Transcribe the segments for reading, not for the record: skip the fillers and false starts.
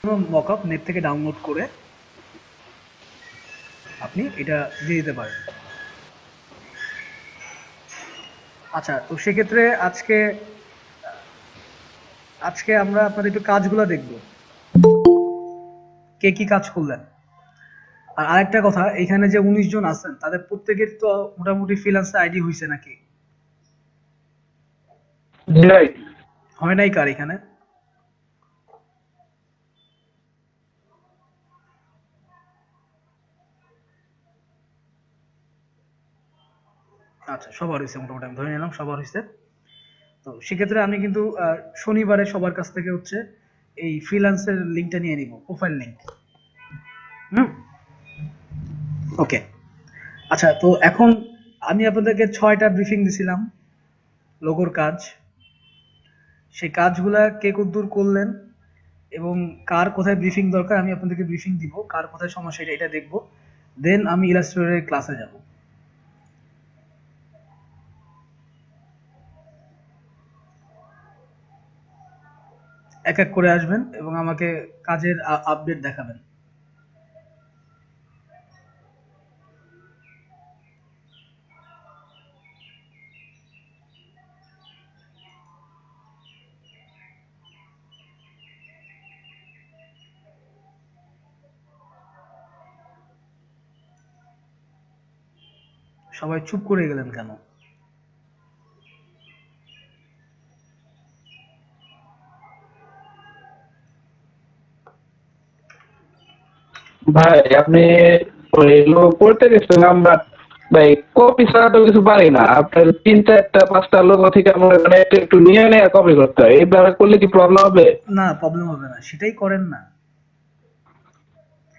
Mockup net থেকে download করে আপনি এটা দিয়ে দিতে পারেন। আচ্ছা, তো সেক্ষেত্রে আজকে আজকে আমরা আপনাদের একটু কাজগুলো দেখব, কে কি কাজ করলেন। আর আরেকটা কথা, এখানে যে 19 জন আছেন তাদের প্রত্যেকের তো মোটামুটি ফ্রিল্যান্সার আইডি হয়েছে নাকি? জি ভাই। হয় নাই কার এখানে? আচ্ছা, সবার হয়েছে মোটামুটি, আমি ধরে নিলাম সবার হয়েছে। তো সেক্ষেত্রে আমি কিন্তু শনিবারে সবার কাছ থেকে হচ্ছে এই ফ্রিল্যান্সের লিঙ্কটা নিয়ে নিব, প্রোফাইল লিঙ্ক। হুম, ওকে। আচ্ছা, তো এখন আমি আপনাদেরকে 6টা ব্রিফিং দিছিলাম লোগোর কাজ। সেই কাজগুলা কে কদ্দূর করলেন এবং কার কোথায় ব্রিফিং দরকার আমি আপনাদেরকে ব্রিফিং দিব, কার কোথায় সমস্যা এটা এটা দেখবো। দেন আমি ইলাস্ট্রেটরের ক্লাসে যাব। এক এক করে আসবেন এবং আমাকে কাজের আপডেট দেখাবেন। সবাই চুপ করে গেলেন কেন? ভাই আপনি ওই লোক করতে গেছিলাম বাট ভাই কপি ছাড়া তো কিছু পারি না। আপনার 3, 4, 5টা লোক থেকে আমার মানে একটু একটু নিয়ে নিয়ে কপি করতে হয়। এইভাবে করলে কি প্রবলেম হবে? না, প্রবলেম হবে না, সেটাই করেন না।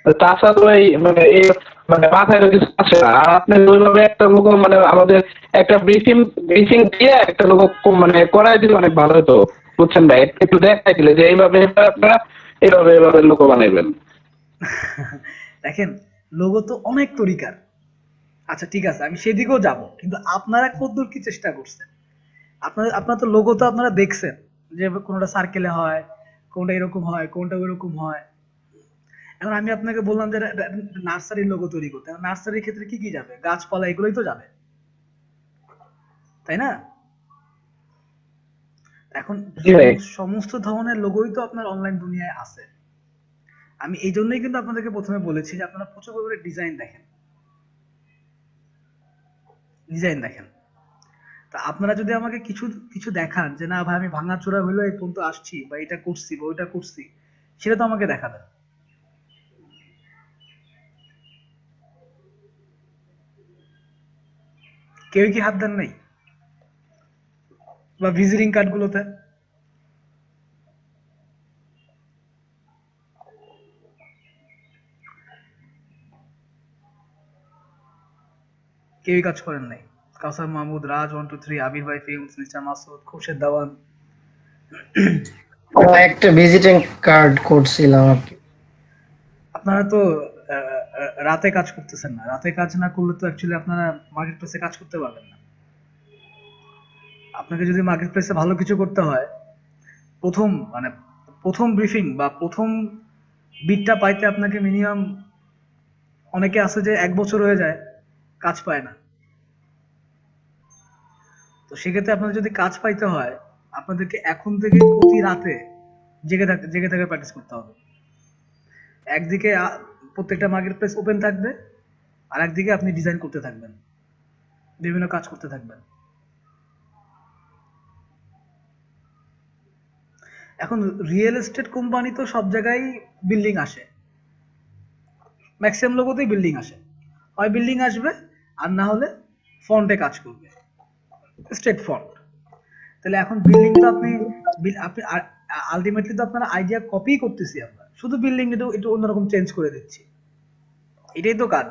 তাছাড়া তো ভাই মানে এই মানে মাথায় তো কিছু আসে না। আর আপনি ওইভাবে একটা লোক মানে আমাদের একটা ব্রিফিং ব্রিফিং দিয়ে একটা লোক মানে করাই দিলে অনেক ভালো হতো। বুঝছেন ভাই? একটু দেখাই দিলে যে এইভাবে এইভাবে আপনারা এইভাবে এইভাবে লোক বানাইবেন। দেখেন, লোগো তো অনেক তরিকার। আচ্ছা ঠিক আছে, আমি সেদিকেও যাব, কিন্তু আপনারা কতদূর কি চেষ্টা করছেন? আপনার তো লোগো তো আপনারা দেখছেন যে কোনটা সার্কেলে হয়, কোনটা এরকম হয়, কোনটা ওইরকম হয়। এখন আমি আপনাকে বললাম যে নার্সারির লোগো তৈরি করতে, নার্সারির ক্ষেত্রে কি কি যাবে? গাছপালা এগুলোই তো যাবে, তাই না? এখন জি ভাই। সমস্ত ধরনের লোগোই তো আপনার অনলাইন দুনিয়ায় আছে। আমি এই জন্যই কিন্তু আপনাদেরকে প্রথমে বলেছি যে আপনারা প্রচুর পরিমাণে ডিজাইন দেখেন, ডিজাইন দেখেন। তা আপনারা যদি আমাকে কিছু কিছু দেখান যে না ভাই আমি ভাঙাচোরা হইলো এই পর্যন্ত আসছি, বা এটা করছি বা ওইটা করছি, সেটা তো আমাকে দেখাবেন। কেউ কি হাত দেন নাই? বা ভিজিটিং কার্ড গুলোতে কেউই কাজ করেন নাই? কাউসার মাহমুদ, রাজ 1 2 3, আবির ভাই ফিল্মস, মিস্টার মাসুদ, খুরশেদ দাওয়ান। একটা ভিজিটিং কার্ড করছিলাম আর কি। আপনারা তো রাতে কাজ করতেছেন না। রাতে কাজ না করলে তো অ্যাকচুয়ালি আপনারা মার্কেট প্লেসে কাজ করতে পারবেন না। আপনাকে যদি মার্কেট প্লেসে ভালো কিছু করতে হয়, প্রথম মানে প্রথম ব্রিফিং বা প্রথম বিটটা পাইতে আপনাকে মিনিমাম, অনেকে আছে যে 1 বছর হয়ে যায় কাজ পায় না। তো সেক্ষেত্রে আপনাদের যদি কাজ পাইতে হয়, আপনাদেরকে এখন থেকে প্রতি রাতে জেগে থেকে প্র্যাকটিস করতে হবে। একদিকে প্রত্যেকটা মার্কেট প্লেস ওপেন থাকবে, আর একদিকে আপনি ডিজাইন করতে থাকবেন, বিভিন্ন কাজ করতে থাকবেন। এখন রিয়েল এস্টেট কোম্পানি তো সব জায়গায় বিল্ডিং আসে, ম্যাক্সিমাম লোকতেই বিল্ডিং আসে। হয় বিল্ডিং আসবে, আর না হলে ফন্টে কাজ করবে, স্টেট ফন্ট। তাহলে এখন বিল্ডিং তো আপনি আপনি আলটিমেটলি তো আপনার আইডিয়া কপি করতেছি আমরা, শুধু বিল্ডিং একটু একটু অন্যরকম চেঞ্জ করে দিচ্ছি, এটাই তো কাজ।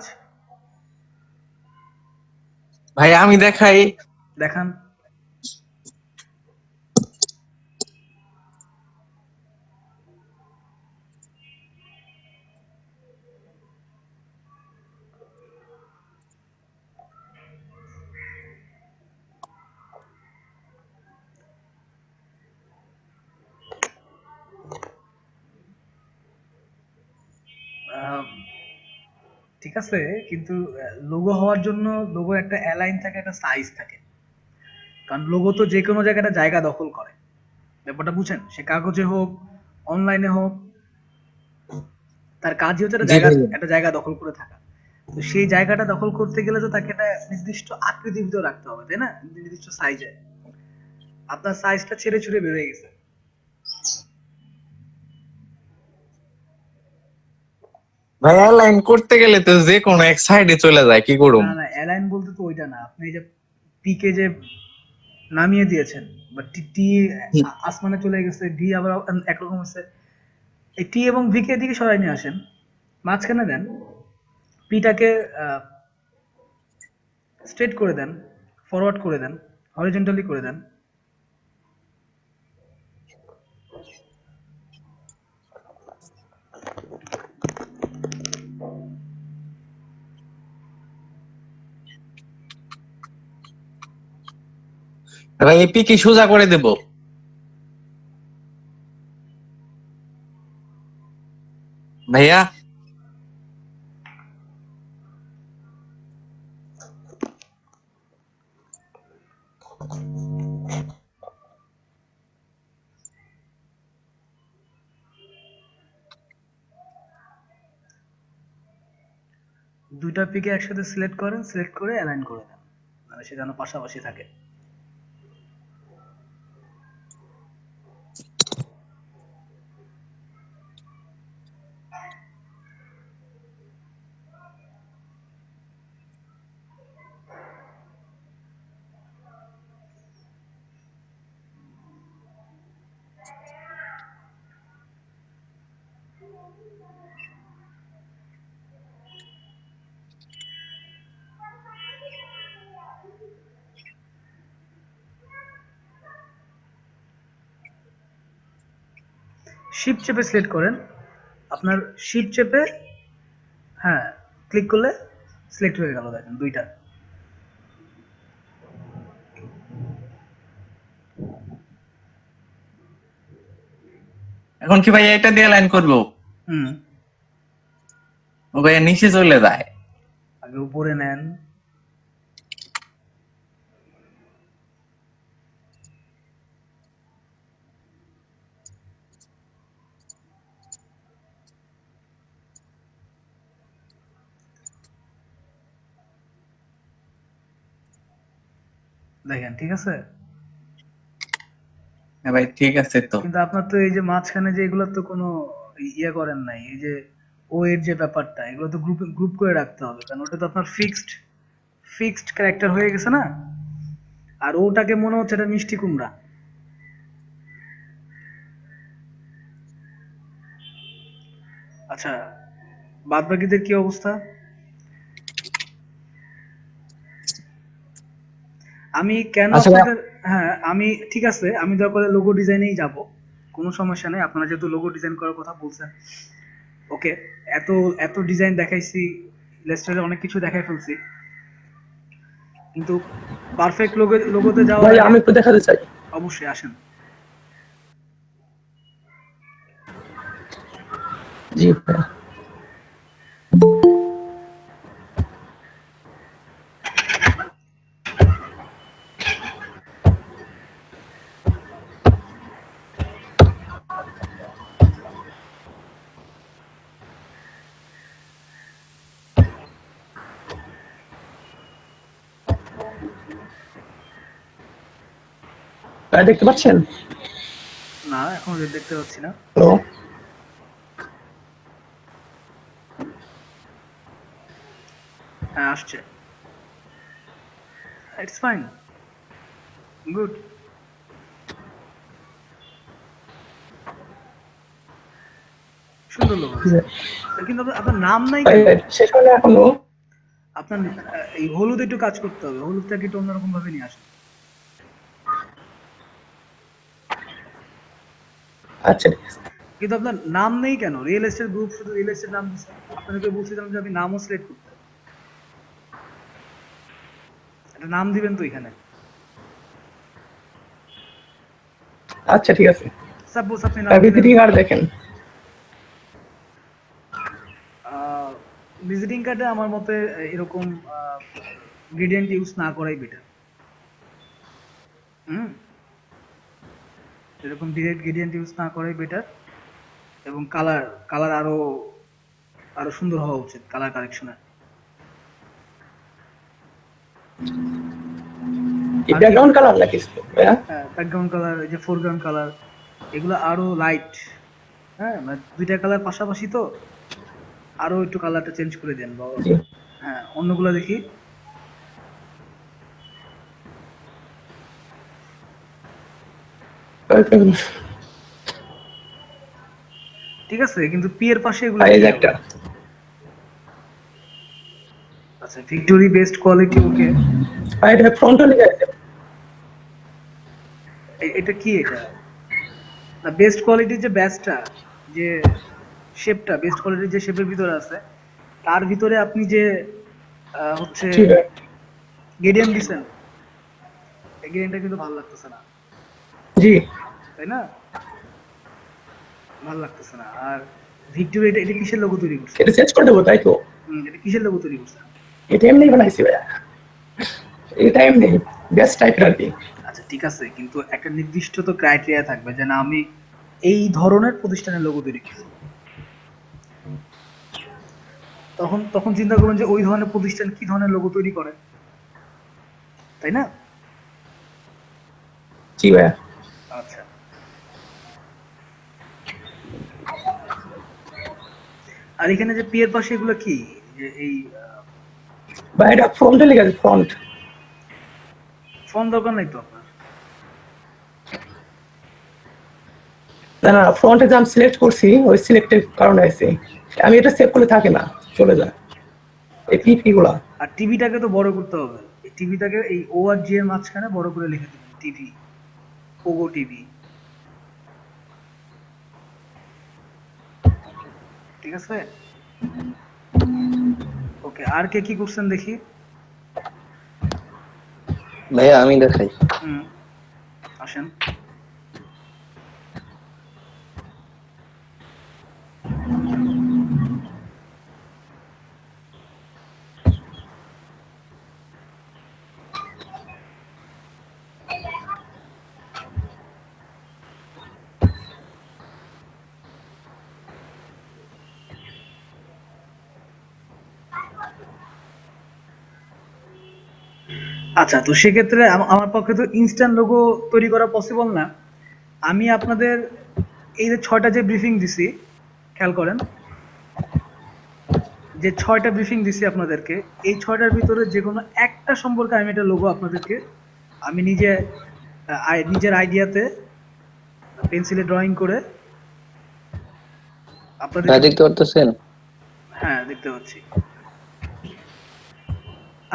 ভাই আমি দেখাই। দেখান। ঠিক আছে, কিন্তু লোগো হওয়ার জন্য লোগো একটা অ্যালাইন থাকে, একটা সাইজ থাকে। কারণ লোগো তো যে কোনো জায়গায় একটা জায়গা দখল করে, ব্যাপারটা বুঝেন? সে কাগজে হোক, অনলাইনে হোক, তার কাজই হচ্ছে জি ভাইয়া। একটা জায়গা দখল করে থাকা। তো সেই জায়গাটা দখল করতে গেলে তো তাকে একটা নির্দিষ্ট আকৃতির ভিতর রাখতে হবে, তাই না? নির্দিষ্ট সাইজে। আপনার সাইজটা ছেড়ে ছুড়ে বের হয়ে গেছে। ভাইয়া লাইন করতে গেলে তো যে কোনো এক সাইডে চলে যায়, কি করুম? না না, অ্যালাইন বলতে তো ওইটা না। আপনি এই যে পিকে যে নামিয়ে দিয়েছেন, বা টি টি আসমানে চলে গেছে, ডি আবার একরকম হচ্ছে। এই টি এবং ভি কে এদিকে সরাই নিয়ে আসেন, মাঝখানে দেন, পিটাকে স্ট্রেট করে দেন, ফরওয়ার্ড করে দেন, হরিজন্টালি করে দেন। ভাই এপি কি সোজা করে দেব? ভাইয়া, দুইটা পিকে একসাথে সিলেক্ট করেন, সিলেক্ট করে অ্যালাইন করে দেন, মানে সে যেন পাশাপাশি থাকে। শিফট চেপে সিলেক্ট করেন, আপনার শিফট চেপে, হ্যাঁ, ক্লিক করলে সিলেক্ট হয়ে গেল, দেখেন দুইটা। এখন কি ভাইয়া এটা দিয়ে লাইন করবো? হুম। ও ভাইয়া নিচে চলে যায়। আগে উপরে নেন, দেখেন ঠিক আছে। হ্যাঁ ভাই ঠিক আছে তো। কিন্তু আপনার তো এই যে মাঝখানে যে এগুলো তো কোনো ইয়ে করেন নাই, এই যে ও এর যে ব্যাপারটা, এগুলো তো গ্রুপ গ্রুপ করে রাখতে হবে, কারণ ওটা তো আপনার ফিক্সড ক্যারেক্টার হয়ে গেছে না। আর ওটাকে মনে হচ্ছে এটা মিষ্টি কুমড়া। আচ্ছা, বাদ বাকিদের কি অবস্থা? আমি কেন আচ্ছা ভাই, আপনাদের, হ্যাঁ আমি ঠিক আছে, আমি দরকার করে লোগো ডিজাইনেই যাব, কোনো সমস্যা নেই। আপনারা যেহেতু লোগো ডিজাইন করার কথা বলছেন, ওকে। এত এত ডিজাইন দেখাইছি, ইলাস্ট্রেটরে অনেক কিছু দেখাই ফেলছি, কিন্তু পারফেক্ট লোগোতে যাওয়ার ভাই আগে আমি একটু দেখাতে চাই। অবশ্যই আসেন। জি ভাই। ভাই দেখতে পাচ্ছেন? না, এখন দেখতে পাচ্ছি না। হ্যালো। হ্যাঁ, আসছে। It's fine, good. সুন্দর লোগো হয়েছে, কিন্তু আপনার নাম নাই ভাই কেন? শেষ হলে এখনো। আপনার এই হলুদ একটু কাজ করতে হবে, হলুদটাকে একটু অন্যরকম ভাবে নিয়ে আসেন। আচ্ছা ঠিক আছে। কিন্তু আপনার নাম নেই কেন? রিয়েল এস্টেট গ্রুপ শুধু রিয়েল এস্টেট নাম দিচ্ছে। আপনাদেরকে বলছিলাম যে আপনি নামও সিলেক্ট করতে, একটা নাম দিবেন তো এখানে। আচ্ছা ঠিক আছে। সাপোজ আপনি নাম দিলেন ভিজিটিং কার্ড দেখেন। ভিজিটিং কার্ডে আমার মতে এরকম গ্রেডিয়েন্ট ইউজ না করাই বেটার। হুম, এরকম ডিরেক্ট গ্রেডিয়েন্ট ইউজ না করাই বেটার। এবং কালার কালার আরো আরো সুন্দর হওয়া উচিত কালার কারেকশনের। ব্যাকগ্রাউন্ড কালার নাকি ভাইয়া? ব্যাকগ্রাউন্ড কালার, এই যে ফোরগ্রাউন্ড কালার, এগুলো আরো লাইট। হ্যাঁ, মানে দুইটা কালার পাশাপাশি তো, আরো একটু কালারটা চেঞ্জ করে দেন বাবা। জি। হ্যাঁ, অন্যগুলো দেখি। ঠিক আছে, কিন্তু পি এর পাশে এগুলো এই কি যে হবে? একটা আচ্ছা, ভিক্টোরি বেস্ট কোয়ালিটি, ওকে। এটা ফ্রন্টালি আছে। এটা কি এটা? না, বেস্ট কোয়ালিটির যে ব্যাচটা, যে শেপটা, বেস্ট কোয়ালিটির যে শেপের ভিতরে আছে, তার ভিতরে আপনি যে হচ্ছে জি ভাইয়া। গ্রেডিয়েন্ট দিছেন, এই গ্রেডিয়েন্টটা কিন্তু ভালো লাগতেছে না, জি, তাই না? ভালো লাগতেছে না। আর ভিক্টোরি, এটা এটা কিসের লোগো তৈরি করছে? এটা চেঞ্জ করে দেবো তাই তো? এটা কিসের লোগো তৈরি করছে? এটা এমনি বানাইছি ভাইয়া, এটা এমনি বেস্ট টাইপের আর কি। আচ্ছা ঠিক আছে, কিন্তু একটা নির্দিষ্ট তো ক্রাইটেরিয়া থাকবে যে না, আমি এই ধরনের প্রতিষ্ঠানের লোগো তৈরি করছি। তখন তখন চিন্তা করবেন যে ওই ধরনের প্রতিষ্ঠান কি ধরনের লোগো তৈরি করে, তাই না? জি ভাইয়া। আচ্ছা, আর এখানে যে পি এর পাশে এগুলো কি, যে এই বা এটা ফ্রন্টালি আছে, ফ্রন্ট। ফোন দরকার নাই তো আপনার। না না, ফ্রন্টে যে আমি সিলেক্ট করছি ওই সিলেক্টের কারণে আছে, আমি এটা সেভ করলে থাকে না, চলে যায় এই পিপি গুলা। আর টিভিটাকে তো বড় করতে হবে, এই টিভিটাকে এই ও আর জি এর মাঝখানে বড় করে লিখে দেবেন, টিভি, ওগো টিভি। ঠিক আছে, ওকে। আর কে কি করছেন দেখি। ভাইয়া আমি দেখাই। হুম, আসেন। আচ্ছা, তো সেক্ষেত্রে আমার পক্ষে তো ইনস্ট্যান্ট লোগো তৈরি করা পসিবল না। আমি আপনাদের এই যে 6টা যে ব্রিফিং দিছি, খেয়াল করেন, যে 6টা ব্রিফিং দিছি আপনাদেরকে, এই 6টার ভিতরে যে কোনো একটা সম্পর্কে আমি একটা লোগো আপনাদেরকে, আমি নিজে নিজের আইডিয়াতে পেন্সিলে ড্রয়িং করে আপনাদেরকে। ভাই দেখতে পারতেছেন? হ্যাঁ, দেখতে পাচ্ছি।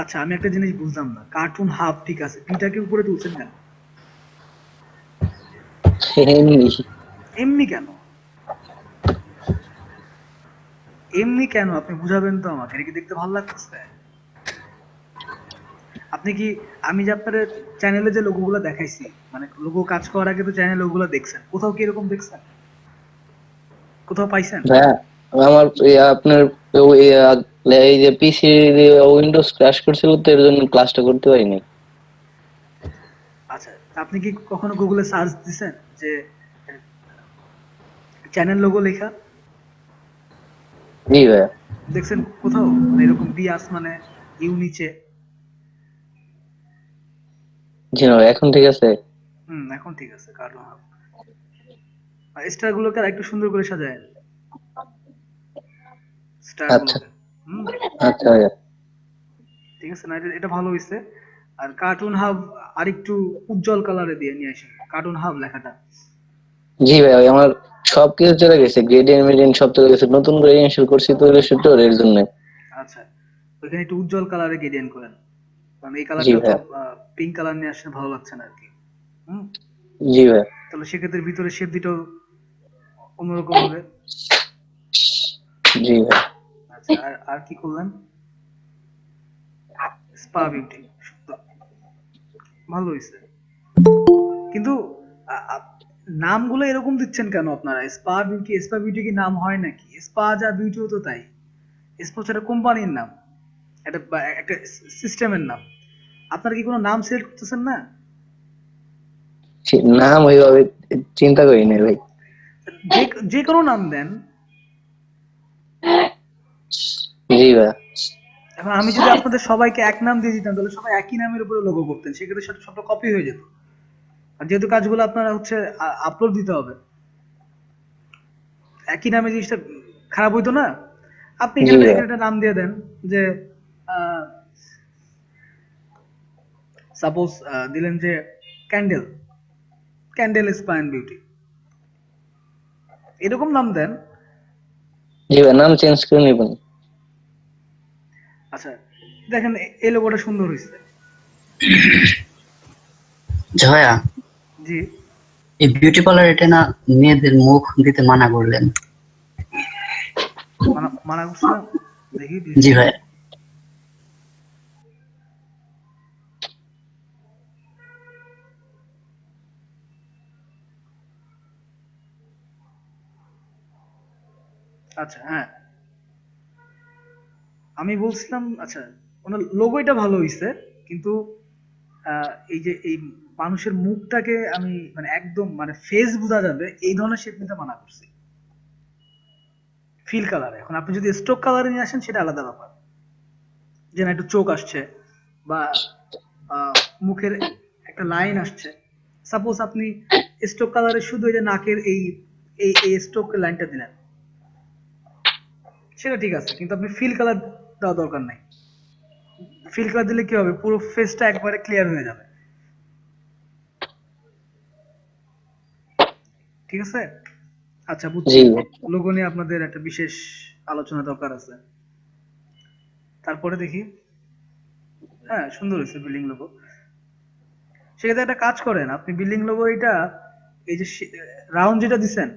আচ্ছা, আমি একটা জিনিস বুঝলাম না, কার্টুন হাফ ঠিক আছে, পিটাকে উপরে তুলছেন কেন? এমনি। এমনি কেন? এমনি কেন আপনি বুঝাবেন তো আমাকে, এটা কি দেখতে ভালো লাগতেছে? আপনি কি, আমি যে আপনার চ্যানেলে যে লোগোগুলো দেখাইছি, মানে লোগো কাজ করার আগে তো চ্যানেল লোগোগুলো দেখছেন, কোথাও কি এরকম দেখছেন? কোথাও পাইছেন? ভাইয়া আমার আপনার এই যে পিসি উইন্ডোজ ক্র্যাশ করছিল তো এর জন্য ক্লাসটা করতে পারিনি। আচ্ছা, আপনি কি কখনো গুগলে সার্চ দিছেন যে চ্যানেল লোগো লেখা? জি ভাইয়া। দেখছেন কোথাও, মানে এরকম বিয়াস মানে ইউ নিচে? জি না ভাই, এখন ঠিক আছে। এখন ঠিক আছে। কার্টুন হাব স্টার গুলোকে আর একটু সুন্দর করে সাজায়, স্টার আচ্ছা গুলোকে। হুম, আচ্ছা ভাইয়া। ঠিক আছে না, এটা ভালো হয়েছে। আর কার্টুন হাব আর একটু উজ্জ্বল কালারে দিয়ে নিয়ে আসেন কার্টুন হাব লেখাটা। জি ভাই, আমার সবকিছু চলে গেছে, গ্রেডিয়েন্ট মিডিয়েন্ট সব চলে গেছে, নতুন করে ইনস্টল করছি তো শুটর এর জন্য। আচ্ছা, ওইখানে একটু উজ্জ্বল কালারে গ্রেডিয়েন্ট করেন, কারণ এই জি কালারটা তো ভাইয়া। পিঙ্ক কালার নিয়ে আসলে ভালো লাগছে না আর কি। হুম, জি ভাইয়া। তাহলে সেক্ষেত্রে ভিতরে শেপ দিটাও অন্যরকম হবে। জি ভাই। আচ্ছা, আর আর কি করলেন? স্পা বিউটি, ভালো হয়েছে। কিন্তু আ- আ- নামগুলো এরকম দিচ্ছেন কেন আপনারা? স্পা বিউটি, স্পা বিউটি কি নাম হয় নাকি? স্পা যা, বিউটিও তো তাই। স্পোর্টস একটা কোম্পানির নাম, একটা সিস্টেমের নাম। আপনারা কি কোনো নাম সিলেক্ট করতেছেন না? নাম ওইভাবে চিন্তা করি না ভাই। যে যে কোনো নাম দেন। জি ভাই। এখন আমি যদি আপনাদের সবাইকে এক নাম দিয়ে দিতাম তাহলে সবাই একই নামের উপরে লোগো করতেন, সেক্ষেত্রে সবটা কপি হয়ে যেত। আর যেহেতু কাজগুলো আপনারা হচ্ছে আপলোড দিতে হবে, একই নামে জিনিসটা খারাপ হইতো না। আপনি জি এখানে ভাই। এখানে একটা নাম দিয়ে দেন যে সাপোজ দিলেন যে candle, candle spa and beauty, এরকম নাম দেন। জি ভাই, নাম চেঞ্জ করে নিবেন। আচ্ছা দেখেন এই লোগোটা সুন্দর হয়েছে। জয়া, জি, এই বিউটি পার্লার এটা না মেয়েদের মুখ দিতে মানা করলেন? মানা করছিলাম। দেখি জি ভাই। আচ্ছা হ্যাঁ, আমি বলছিলাম আচ্ছা ওনার লোগোটা ভালো হয়েছে, কিন্তু এই যে এই মানুষের মুখটাকে আমি মানে একদম মানে ফেস বোঝা যাবে এই ধরনের শেপ নিতে মানা করছি, ফিল কালারে। এখন আপনি যদি স্ট্রোক কালারে নিয়ে আসেন সেটা আলাদা ব্যাপার, যে না একটু চোখ আসছে বা আহ, মুখের একটা লাইন আসছে। সাপোজ আপনি স্ট্রোক কালারে শুধু এই যে নাকের এই এই এই স্ট্রোক লাইনটা দিলেন, সেটা ঠিক আছে, কিন্তু আপনি ফিল কালার দেওয়া দরকার নাই। ফিল কালার দিলে কি হবে, পুরো ফেসটা একবারে ক্লিয়ার হয়ে যাবে। ঠিক আছে, আচ্ছা বুঝছি। জি ভাই। লোগো নিয়ে আপনাদের একটা বিশেষ আলোচনা দরকার আছে। তারপরে দেখি, হ্যাঁ সুন্দর হয়েছে বিল্ডিং লোগো। সেক্ষেত্রে একটা কাজ করেন, আপনি বিল্ডিং লোগো এটা এই যে রাউন্ড যেটা দিছেন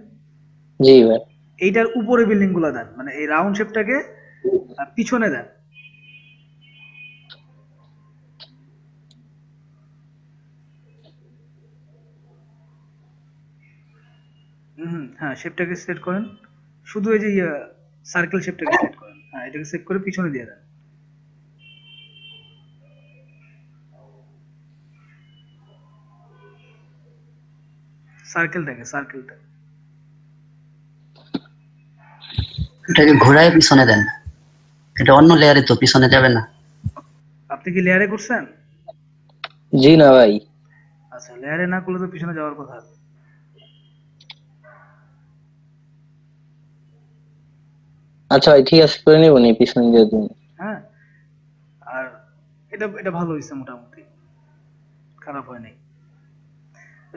জি ভাই। এইটার উপরে বিল্ডিং গুলা দেন, মানে এই রাউন্ড শেপটাকে পিছনে দেন। হ্যাঁ শেপটাকে সিলেক্ট করেন, শুধু এই যে সার্কেল শেপটাকে সিলেক্ট করেন, হ্যাঁ এটাকে সিলেক্ট করে পিছনে দিয়ে দেন। সার্কেলটা এটাকে ঘোরায় পিছনে দেন, এটা অন্য লেয়ারে তো পিছনে যাবে না। আপনি কি লেয়ারে করছেন? জি না ভাই। আচ্ছা লেয়ারে না করলে তো পিছনে যাওয়ার কথা। আচ্ছা ভাই, ঠিক আছে, করে নিবো নি পিছন দিয়ে দিন। হ্যাঁ, আর এটা এটা ভালো হয়েছে মোটামুটি, খারাপ হয় নাই।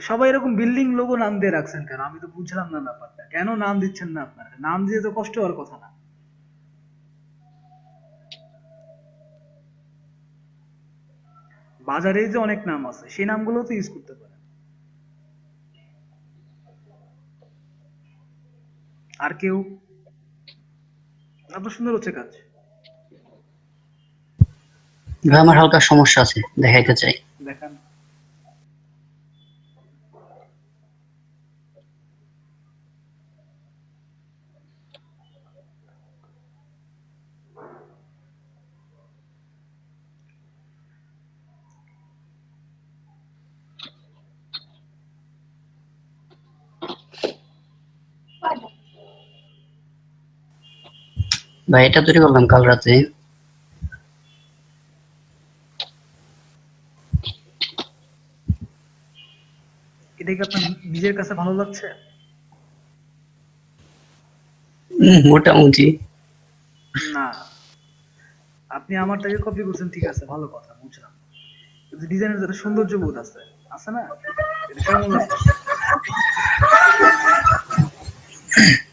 সবাই এরকম বিল্ডিং লোগো নাম দিয়ে রাখছেন কেন, আমি তো বুঝলাম না ব্যাপারটা, কেন নাম দিচ্ছেন না আপনারা? নাম দিয়ে তো কষ্ট হওয়ার কথা না। বাজারে যে অনেক নাম আছে সেই নামগুলো তো ইউজ করতে পারেন। আর কেউ? আপনার সুন্দর হচ্ছে কাজ। ভাই আমার হালকা সমস্যা আছে, দেখাইতে চাই। দেখান। ভাই এটা তৈরি করলাম কাল রাতে। এটা কি আপনার নিজের কাছে ভালো লাগছে? মোটামুটি। না, আপনি আমারটাকে কপি করছেন ঠিক আছে, ভালো কথা, বুঝলাম, কিন্তু ডিজাইনের একটা সৌন্দর্য বোধ আছে, আছে না? এটা কেমন লাগছে?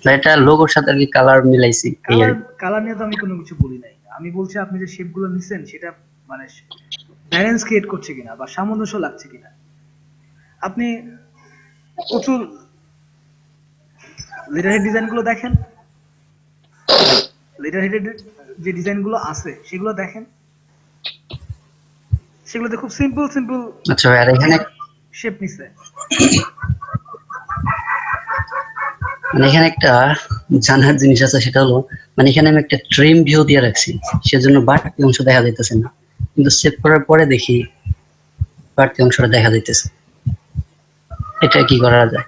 ভাই এটা লোগোর সাথে আর কি কালার মিলাইছি এই আর কালার কি। কালার নিয়ে তো আমি কোনো কিছু বলি নাই, আমি বলছি আপনি যে শেপ গুলো নিছেন সেটা মানে ব্যালেন্স ক্রিয়েট করছে কিনা বা সামঞ্জস্য লাগছে কিনা। আপনি প্রচুর লেটার হেড ডিজাইন গুলো দেখেন, লেটার হেডের যে ডিজাইন গুলো আছে সেগুলো দেখেন, সেগুলোতে খুব সিম্পল সিম্পল আচ্ছা ভাই, আর এখানে শেপ নিছে। মানে এখানে একটা জানার জিনিস আছে, সেটা হলো মানে এখানে আমি একটা ট্রিম ভিউ দিয়ে রাখছি, সেজন্য বাড়তি অংশ দেখা যাইতেছে না, কিন্তু সেভ করার পরে দেখি বাড়তি অংশটা দেখা যাইতেছে। এটা কি করা যায়?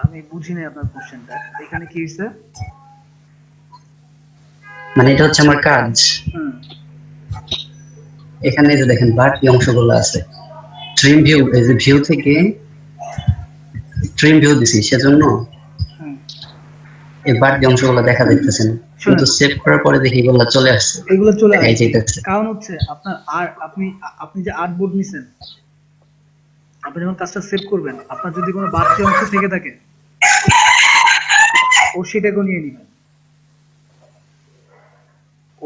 আমি বুঝি নাই আপনার কোশ্চেনটা, এখানে কি হয়েছে? মানে এটা হচ্ছে আমার কাজ, হুম এখানে এই যে দেখেন বাড়তি অংশগুলো আছে, ট্রিম ভিউ, এই যে ভিউ থেকে ট্রিম ভিউ দিছি, সেজন্য হুম এই বাড়তি অংশগুলো দেখা যাইতেছে না, কিন্তু শুনেন, সেভ করার পরে দেখি এগুলো চলে আসছে, এগুলো চলে দেখাই আসবে যাইতেছে। কারণ হচ্ছে আপনার আর আপনি যে আর্টবোর্ড নিছেন, আপনি যখন কাজটা সেভ করবেন, আপনার যদি কোনো বাড়তি অংশ থেকে থাকে ও সেটাকেও নিয়ে নিবে,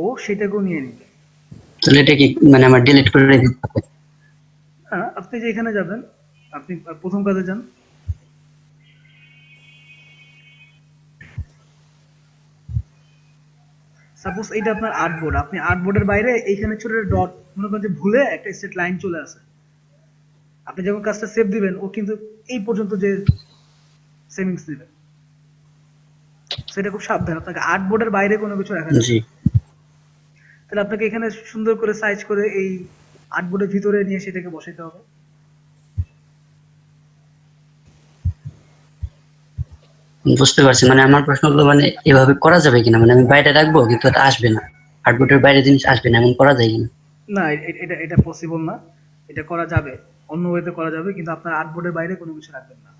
ও সেটাকেও নিয়ে নিবে। তাহলে এটা কি মানে আমার ডিলিট করে দিতে হবে? হ্যাঁ, আপনি যে এখানে যাবেন, আপনি প্রথম কাজে যান, সাপোজ এইটা আপনার আর্টবোর্ড, আপনি আর্টবোর্ডের বাইরে এইখানে ছোট ডট, মনে করেন যে ভুলে একটা স্ট্রেট লাইন চলে আসে, আপনি যখন কাজটা সেভ দিবেন ও কিন্তু এই পর্যন্ত যে সেভিংস দিবে, সেটা খুব সাবধান, আপনাকে আর্টবোর্ডের বাইরে কোনো কিছু রাখা যাবে জি। না। তাহলে আপনাকে এখানে সুন্দর করে সাইজ করে এই আর্টবোর্ডের ভিতরে নিয়ে সেটাকে বসাতে হবে। বুঝতে পারছি, মানে আমার প্রশ্ন হলো মানে এভাবে করা যাবে কিনা, মানে আমি বাইরে রাখবো কিন্তু এটা আসবে না, আর্টবোর্ডের বাইরে জিনিস আসবে না, এমন করা যায় কিনা? না, এটা এটা পসিবল না, এটা করা যাবে, অন্য ওয়েতে করা যাবে, কিন্তু আপনার আর্টবোর্ডের বাইরে কোনো কিছু রাখবেন না,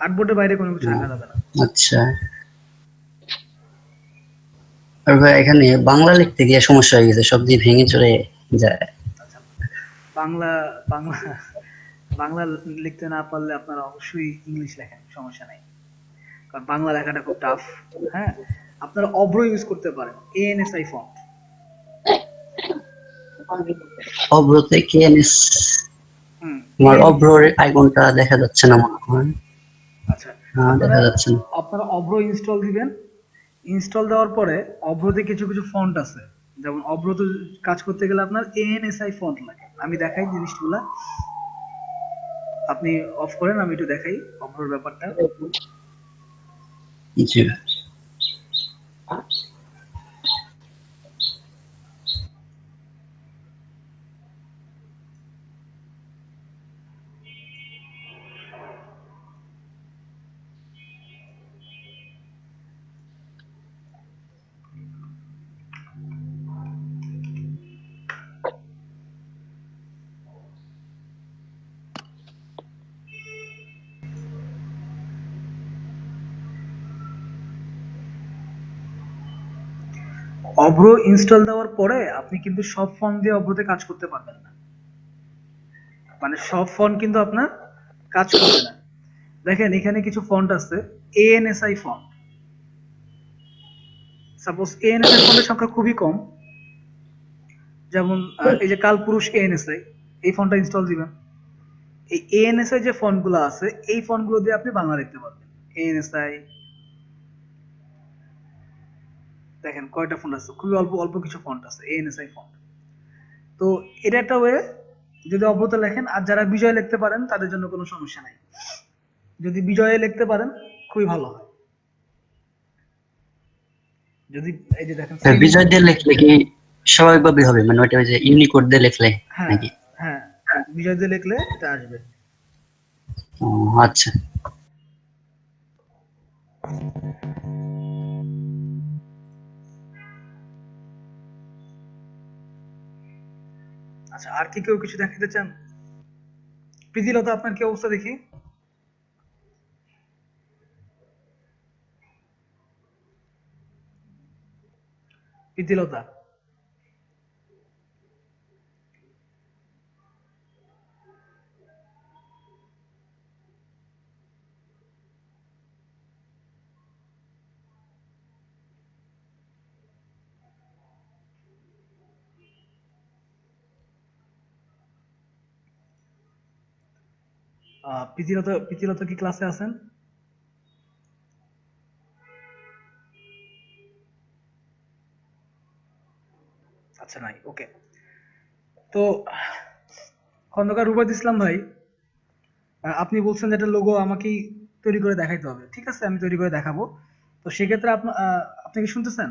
আর্টবোর্ডের বাইরে কোনো কিছু রাখা যাবে না। আচ্ছা। আর ভাই এখানে বাংলা লিখতে গিয়ে সমস্যা হয়ে গেছে, সব দিয়ে ভেঙে চলে যায়। আচ্ছা, বাংলা বাংলা বাংলা লিখতে না পারলে আপনারা অবশ্যই ইংলিশ লেখেন, সমস্যা নাই, কারণ বাংলা লেখাটা খুব টাফ। হ্যাঁ, আপনারা অভ্র ইউজ করতে পারেন, এএনএসআই ফন্ট। অব্রতে কেএনএস, হুম, আমার এএনএস। অব্রোর আইকনটা দেখা যাচ্ছে না মনে হয়। আচ্ছা, হ্যাঁ, আপনারা দেখা যাচ্ছে না। আপনারা অভ্র ইনস্টল দিবেন, ইনস্টল দেওয়ার পরে অভ্রতে কিছু কিছু ফন্ট আছে, যেমন অভ্রতে কাজ করতে গেলে আপনার এএনএসআই ফন্ট লাগে, আমি দেখাই জিনিসগুলা, আপনি অফ করেন, আমি একটু দেখাই অভ্রর ব্যাপারটা। জি। অভ্র ইনস্টল দেওয়ার পরে আপনি কিন্তু সব ফন্ট দিয়ে অভ্রতে কাজ করতে পারবেন না, মানে সব ফন্ট কিন্তু আপনার কাজ করবে না। দেখেন এখানে কিছু ফন্ট আছে, এএনএসআই ফন্ট, সাপোজ এএনএসআই ফন্টের সংখ্যা খুবই কম, যেমন এই যে কালপুরুষ এএনএসআই, এই ফন্টটা ইনস্টল দিবেন, এই এএনএসআই যে ফন্ট গুলো আছে, এই ফন্ট গুলো দিয়ে আপনি বাংলা লিখতে পারবেন। এএনএসআই, দেখেন কয়টা ফন্ট আছে, খুবই অল্প অল্প কিছু ফন্ট আছে এএনএসআই ফন্ট। তো এটা একটা ওয়ে যদি অভ্রতে লেখেন, আর যারা বিজয় লিখতে পারেন তাদের জন্য কোনো সমস্যা নাই, যদি বিজয়ে লিখতে পারেন খুবই ভালো হয়। যদি এই যে দেখেন বিজয় দিয়ে লিখলে কি স্বাভাবিকভাবে হবে, মানে ওইটা ওই যে ইউনিকোড দিয়ে লিখলে হ্যাঁ নাকি? হ্যাঁ, বিজয় দিয়ে লিখলে এটা আসবে। ও আচ্ছা। আচ্ছা, আর কি কেউ কিছু দেখাতে চান? প্রীতিলতা, আপনার কি অবস্থা দেখি? প্রীতিলতা, প্রীতিলতা, প্রীতিলতা কি ক্লাসে আছেন? আচ্ছা, নাই, ওকে। তো খন্দকার রুবাদ ইসলাম ভাই, আপনি বলছেন যে এটা লোগো আমাকেই তৈরি করে দেখাইতে হবে। ঠিক আছে, আমি তৈরি করে দেখাবো। তো সেক্ষেত্রে আপনি কি শুনতেছেন?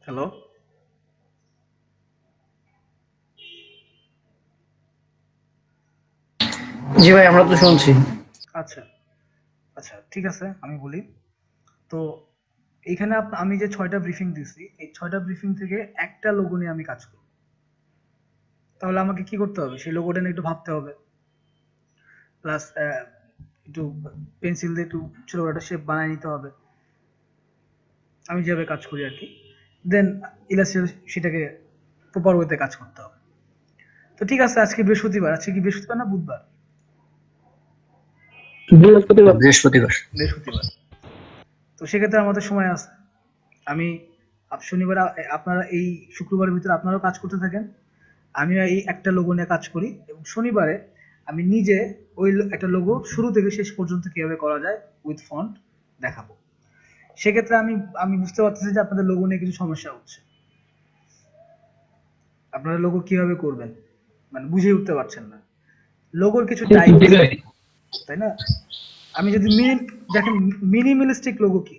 হ্যালো? জি ভাই, আমরা তো শুনছি। আচ্ছা, আচ্ছা, ঠিক আছে, আমি বলি। তো এইখানে আমি যে ৬টা ব্রিফিং দিছি, এই ৬টা ব্রিফিং থেকে একটা লোগো নিয়ে আমি কাজ করব। তাহলে আমাকে কি করতে হবে? সেই লোগোটা নিয়ে একটু ভাবতে হবে। প্লাস একটু পেন্সিল দিয়ে একটু ছোট একটা শেপ বানিয়ে নিতে হবে। আমি যেভাবে কাজ করি আরকি। দেন ইলাস্ট্রেটর সেটাকে প্রপার ওয়েতে কাজ করতে হবে। তো ঠিক আছে, আজকে বৃহস্পতিবার। আজকে কি বৃহস্পতিবার না বুধবার? বৃহস্পতিবার। বৃহস্পতিবার। বৃহস্পতিবার। তো সেক্ষেত্রে আমাদের সময় আছে। আমি শনিবার আপনারা এই শুক্রবারের ভিতরে আপনারাও কাজ করতে থাকেন। আমিও এই একটা লোগো নিয়ে কাজ করি এবং শনিবারে আমি নিজে ওই একটা লোগো শুরু থেকে শেষ পর্যন্ত কিভাবে করা যায় উইথ ফন্ট দেখাবো। সেক্ষেত্রে আমি আমি বুঝতে পারতেছি যে আপনাদের লোগো নিয়ে কিছু সমস্যা হচ্ছে। আপনারা লোগো কিভাবে করবেন? মানে বুঝে উঠতে পারছেন না। লোগোর কিছু টাইপ জি আছে, ভাই। তাই না? আমি যদি দেখেন মিনিমালিস্টিক লোগো কি?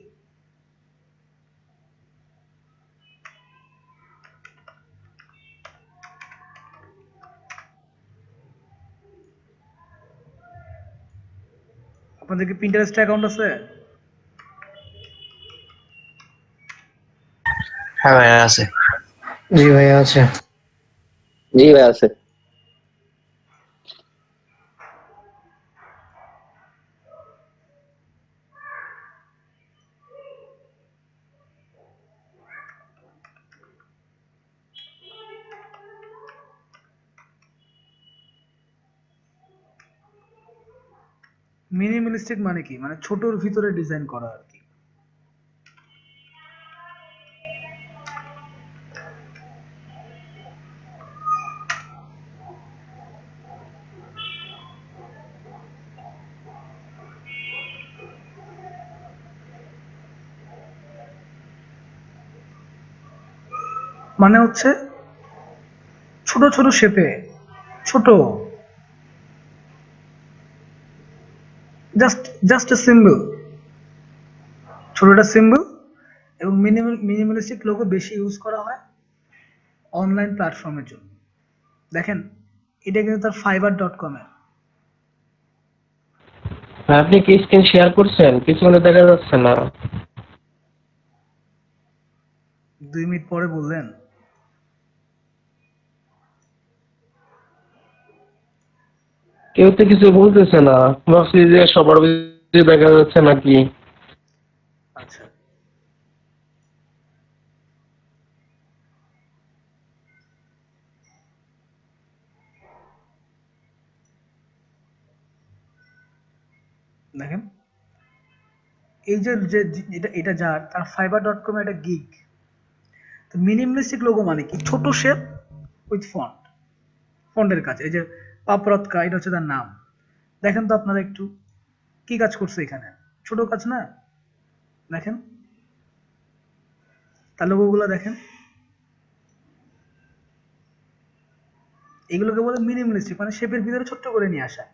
আপনাদের কি Pinterest অ্যাকাউন্ট আছে? হ্যাঁ ভাই আছে। জি ভাই, আছে। জি ভাই আছে। মিনিমালিস্টিক মানে কি? মানে ছোটর ভিতরে ডিজাইন করা আর কি। মানে হচ্ছে ছোট ছোট শেপে, ছোট, জাস্ট জাস্ট এ সিম্বল, ছোটটা সিম্বল। এবং মিনিমালিস্টিক লোগো বেশি ইউজ করা হয় অনলাইন প্ল্যাটফর্মের জন্য। দেখেন, এটা কিন্তু তার fiverr.com এর। আপনি কি স্ক্রিন শেয়ার করছেন? পিছনে দেখা যাচ্ছে না। ২ মিনিট পরে বললেন। কেউ তো কিছু বলতেছে না। ভাবছি যে সবার ভিতরে দেখা যাচ্ছে নাকি। আচ্ছা, দেখেন, এই যে এটা এটা যার তার fiverr.com এর একটা গিগ। তো মিনিমালিস্টিক লোগো মানে কি? ছোট শেপ উইথ ফন্ট, ফন্টের কাজ। এই যে পাপরৎকা, এটা হচ্ছে তার নাম। দেখেন তো আপনারা একটু কি কাজ করছে এখানে? ছোট কাজ না? দেখেন তার লোগোগুলো দেখেন। এগুলোকে বলে মিনিমালিস্টিক, মানে শেপের ভিতরে ছোট্ট করে নিয়ে আসা।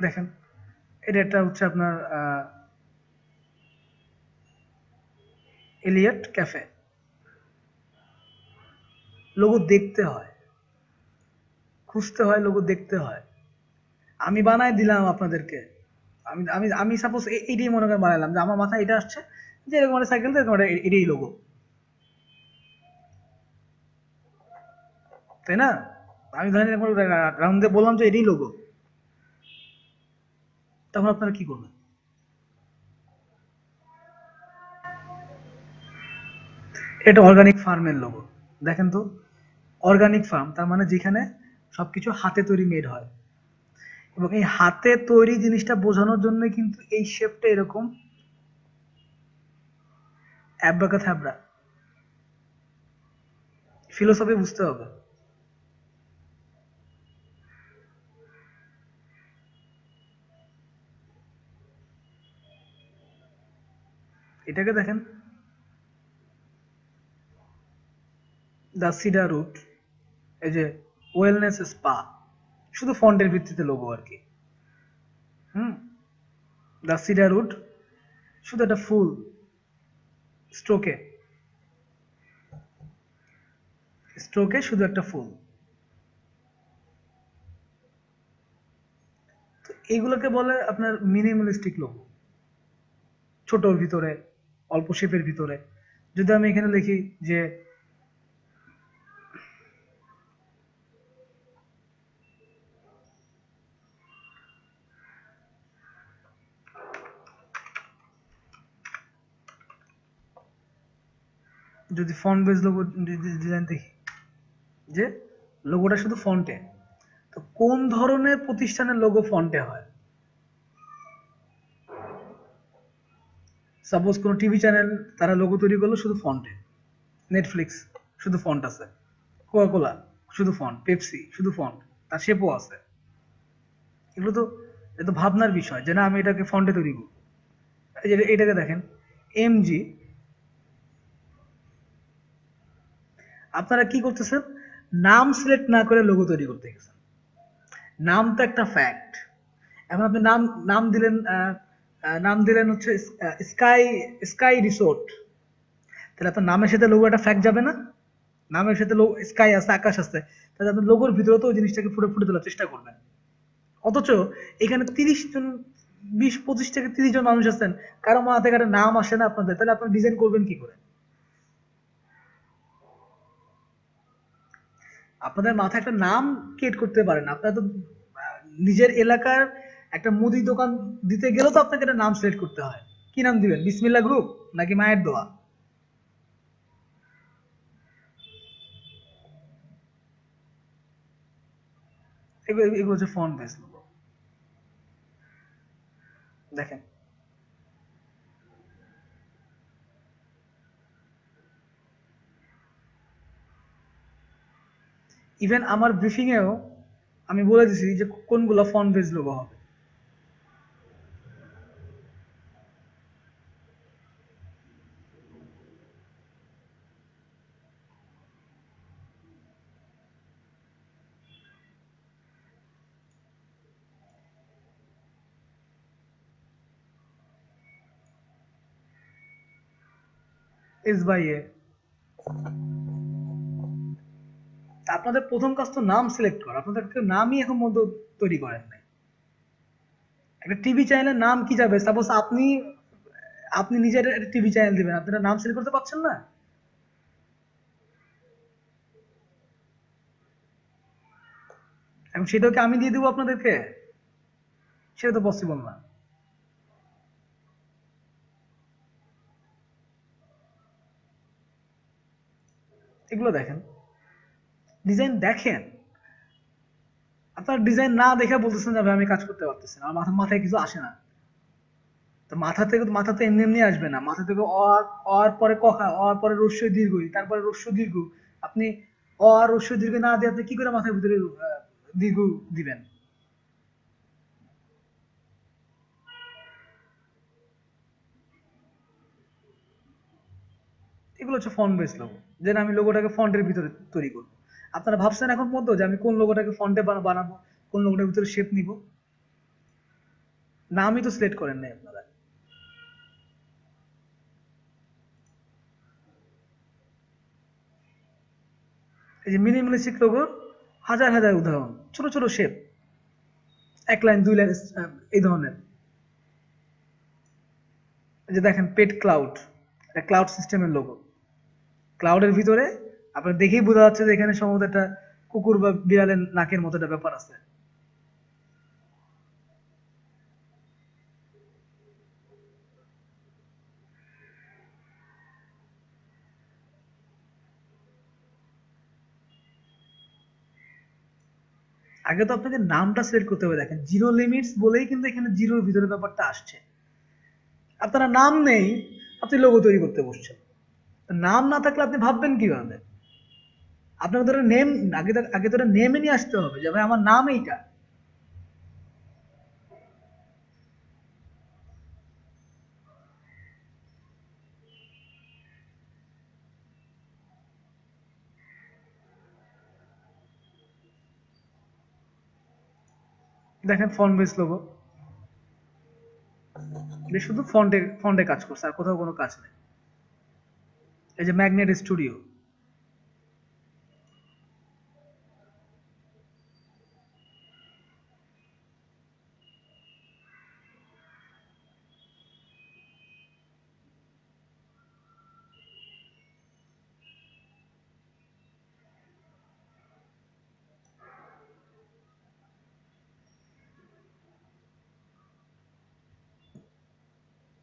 দেখেন, এটা একটা হচ্ছে আপনার এলিয়ট ক্যাফে। লোগো দেখতে হয়, খুঁজতে হয়, লোগো দেখতে হয়। আমি বানায় দিলাম আপনাদেরকে। আমি আমি আমি সাপোজ এইটাই মনে করে বানালাম যে আমার মাথায় এটা আসছে যে এরকম একটা সাইকেল তো এরকম এটাই লোগো, তাই না? আমি ধরেন এরকম রাউন্ড দিয়ে বললাম যে এটাই লোগো, তখন আপনারা কি করবেন? এটা অর্গানিক ফার্মের লোগো। দেখেন তো, অর্গানিক ফার্ম তার মানে যেখানে সবকিছু হাতে তৈরি মেড হয়। এবং এই হাতে তৈরি জিনিসটা বোঝানোর জন্য কিন্তু এই শেপটা এরকম অ্যাব্রাকা থ্যাবরা। ফিলোসফি বুঝতে হবে। এটাকে দেখেন, দ্য সিডার রুট, এই যে ওয়েলনেস স্পা, শুধু ফন্টের ভিত্তিতে লোগো আর কি। হুম, দ্য সিডার রুট শুধু একটা ফুল স্ট্রোকে, স্ট্রোকে শুধু একটা ফুল। তো এইগুলোকে বলে আপনার মিনিমালিস্টিক লোগো, ছোটর ভিতরে, অল্প শেপের ভিতরে। যদি আমি এখানে লিখি যে যদি ফন্ট বেস লোগো ডিজাইন দেখি যে লোগোটা শুধু ফন্টে, তো কোন ধরনের প্রতিষ্ঠানের লোগো ফন্টে হয়? সাপোজ কোনো টিভি চ্যানেল তারা লোগো তৈরি করলো শুধু ফন্টে, নেটফ্লিক্স শুধু ফন্ট আছে, কোকাকোলা শুধু ফন্ট, পেপসি শুধু ফন্ট, তার শেপও আছে। এগুলো তো, এটা তো ভাবনার বিষয় যে না আমি এটাকে ফন্টে তৈরি করবো। এই যে এটাকে দেখেন এমজি, আপনারা কি করতেছেন? নাম সিলেক্ট না করে লোগো তৈরি করতে গেছেন। নাম তো একটা ফ্যাক্ট। এখন আপনি নাম নাম দিলেন নাম দিলেন হচ্ছে স্কাই স্কাই রিসোর্ট, তাহলে আপনার নামের সাথে লোগো একটা ফ্যাক্ট যাবে না? নামের সাথে স্কাই আছে, আকাশ আছে, তাহলে আপনি লোগোর ভিতরে তো ওই জিনিসটাকে ফুটে ফুটে তোলার চেষ্টা করবেন। অথচ এখানে 30 জন, 20-25 থেকে 30 জন মানুষ আছেন, কারো মাথা থেকে একটা নাম আসে না আপনাদের, তাহলে আপনার ডিজাইন করবেন কি করে? আপনাদের মাথায় একটা নাম ক্রিয়েট করতে পারেন, আপনারা তো নিজের এলাকার একটা মুদি দোকান দিতে গেলেও তো আপনাকে একটা নাম সিলেক্ট করতে হয়। কি নাম দিবেন? বিসমিল্লাহ গ্রুপ নাকি মায়ের দোয়া? এগুলো এগুলো হচ্ছে ফন্ট বেস লোগো। দেখেন ইভেন আমার ব্রিফিং এও আমি বলে দিছি যে কোনগুলো ফন্ট বেস লোগো হবে। এস বাই এ, আপনাদের প্রথম কাজ তো নাম সিলেক্ট করা, আপনাদের কেউ নামই এখন মধ্যে তৈরি করেন নাই। একটা টিভি চ্যানেলের নাম কি যাবে? সাপোজ আপনি আপনি নিজের একটা টিভি চ্যানেল দিবেন, আপনারা নাম সিলেক্ট করতে পারছেন না? এবং সেটাও কি আমি দিয়ে দেবো আপনাদেরকে? সেটা তো পসিবল না। এগুলো দেখেন, ডিজাইন দেখেন, আপনার ডিজাইন না দেখে বলতেছেন যে ভাই আমি কাজ করতে পারতেছি না, আমার মাথায় কিছু আসে না। তো মাথা তো এমনি এমনি আসবে না, মাথা থেকে অর পরে কখা, অর পরে রস্যই দীর্ঘই, তারপরে রস্য দীর্ঘ। আপনি অর রস্য দীর্ঘ না দিয়ে আপনি কি করে মাথার ভিতরে দীর্ঘ দিবেন? এগুলো হচ্ছে ফন্ট বেস লোগো, যে না আমি লোগোটাকে ফন্টের ভিতরে তৈরি করবো। আপনারা ভাবছেন এখন মতো যে আমি কোন লোগোটাকে ফন্টে বানাবো, কোন লোগোটার ভিতরে শেপ নিব? নামই তো সিলেক্ট করেন নাই আপনারা। এই যে মিনিমালিস্টিক লোগো হাজার হাজার উদাহরণ, ছোট ছোট শেপ, 1 লাইন 2 লাইন, এই ধরনের। এই যে দেখেন পেট ক্লাউড, এটা ক্লাউড সিস্টেমের লোগো। ক্লাউডের ভিতরে আপনার দেখেই বোঝা যাচ্ছে যে এখানে সম্ভবত একটা কুকুর বা বিড়ালের নাকের মতো একটা ব্যাপার আছে। আগে তো আপনাকে নামটা সিলেক্ট করতে হবে। দেখেন জিরো লিমিটস বলেই কিন্তু এখানে জিরোর ভিতরে ব্যাপারটা আসছে। আপনারা নাম নেই, আপনি লোগো তৈরি করতে বসছেন। নাম না থাকলে আপনি ভাববেন কিভাবে? আপনাকে ধরে নেম, আগে ধরে নেমে নিয়ে আসতে হবে যে ভাই আমার নাম এইটা। দেখেন ফন্ট বেস লোগো, এটা শুধু ফন্টে ফন্টে কাজ করছে, আর কোথাও কোনো কাজ নেই। এই যে ম্যাগনেট স্টুডিও,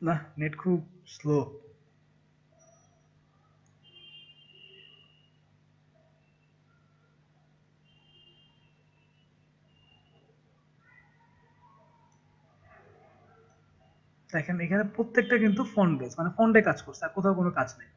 না নেট খুব স্লো। দেখেন এখানে প্রত্যেকটা কিন্তু ফন্ট বেস, মানে ফন্টে কাজ করছে, আর কোথাও কোনো কাজ নেই।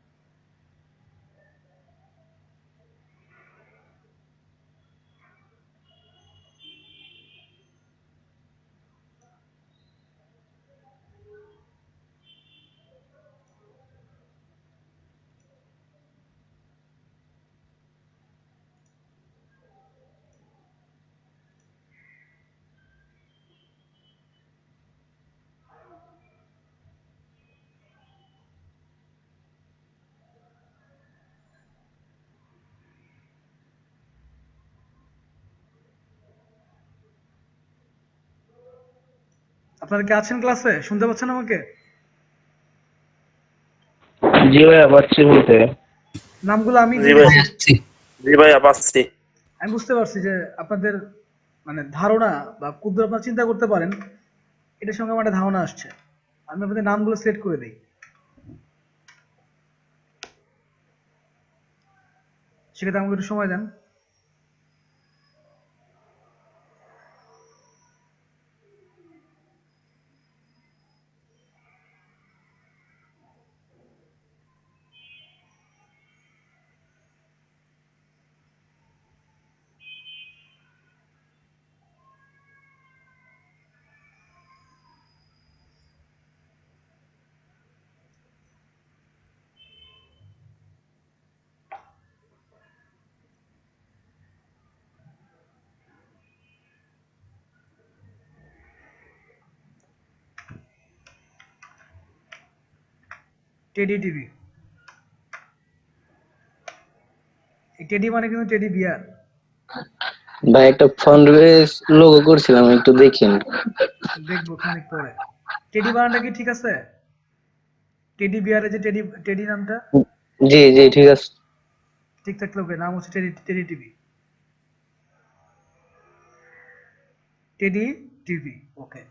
আপনারা কি আছেন ক্লাসে? শুনতে পাচ্ছেন আমাকে? জি ভাইয়া পাচ্ছি বলতে। নামগুলো আমি জি দিয়ে ভাই, দিচ্ছি। আসছি। জি ভাইয়া পাচ্ছি। আমি বুঝতে পারছি যে আপনাদের মানে ধারণা বা ক্ষুদ্র আপনারা চিন্তা করতে পারেন, এটার সঙ্গে আমার একটা ধারণা আসছে। আমি আপনাদের নামগুলো সেট করে দিই, সেক্ষেত্রে আমাকে একটু সময় দেন। টেডি টিভি, এই টেডি মানে কিন্তু টেডি বিয়ার। ভাই একটা ফন্ট বেস লোগো করছিলাম, একটু দেখেন। দেখবো খানিক পরে। টেডি বানানটা কি ঠিক আছে? টেডি বিয়ারের যে টেডি, টেডি নামটা জি জি ঠিক আছে। ঠিক থাকলে ওকে, নাম হচ্ছে teddy, teddy TV, teddy TV, okay.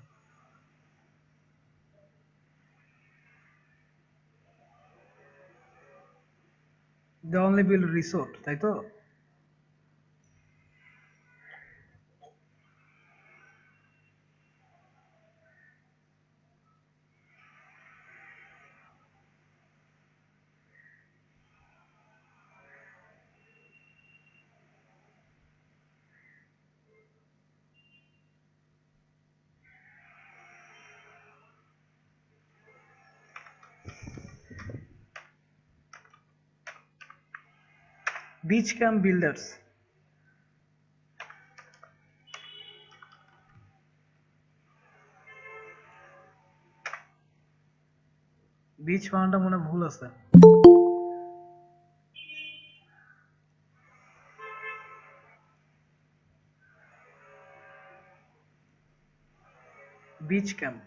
The only bill resort, তাই তো? বিচ ক্যাম্প বিল্ডার্স, বিচ বানানটা মনে হয় ভুল আছে। বিচ ক্যাম্প,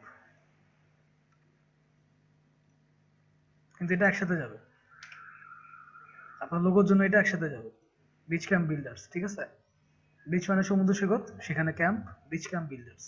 কিন্তু এটা একসাথে যাবে, আপনার লোগোর জন্য এটা একসাথে যাবে। বিচ ক্যাম্প বিল্ডার্স, ঠিক আছে? বিচ মানে সমুদ্র সৈকত, সেখানে ক্যাম্প, বিচ ক্যাম্প বিল্ডার্স।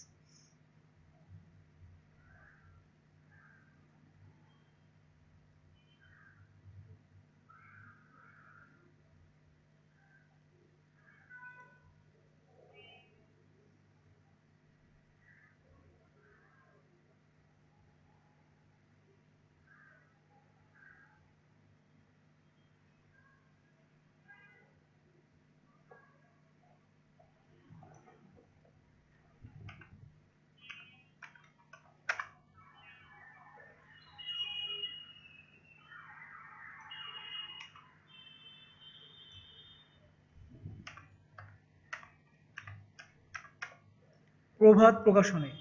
প্রভাত প্রকাশনী।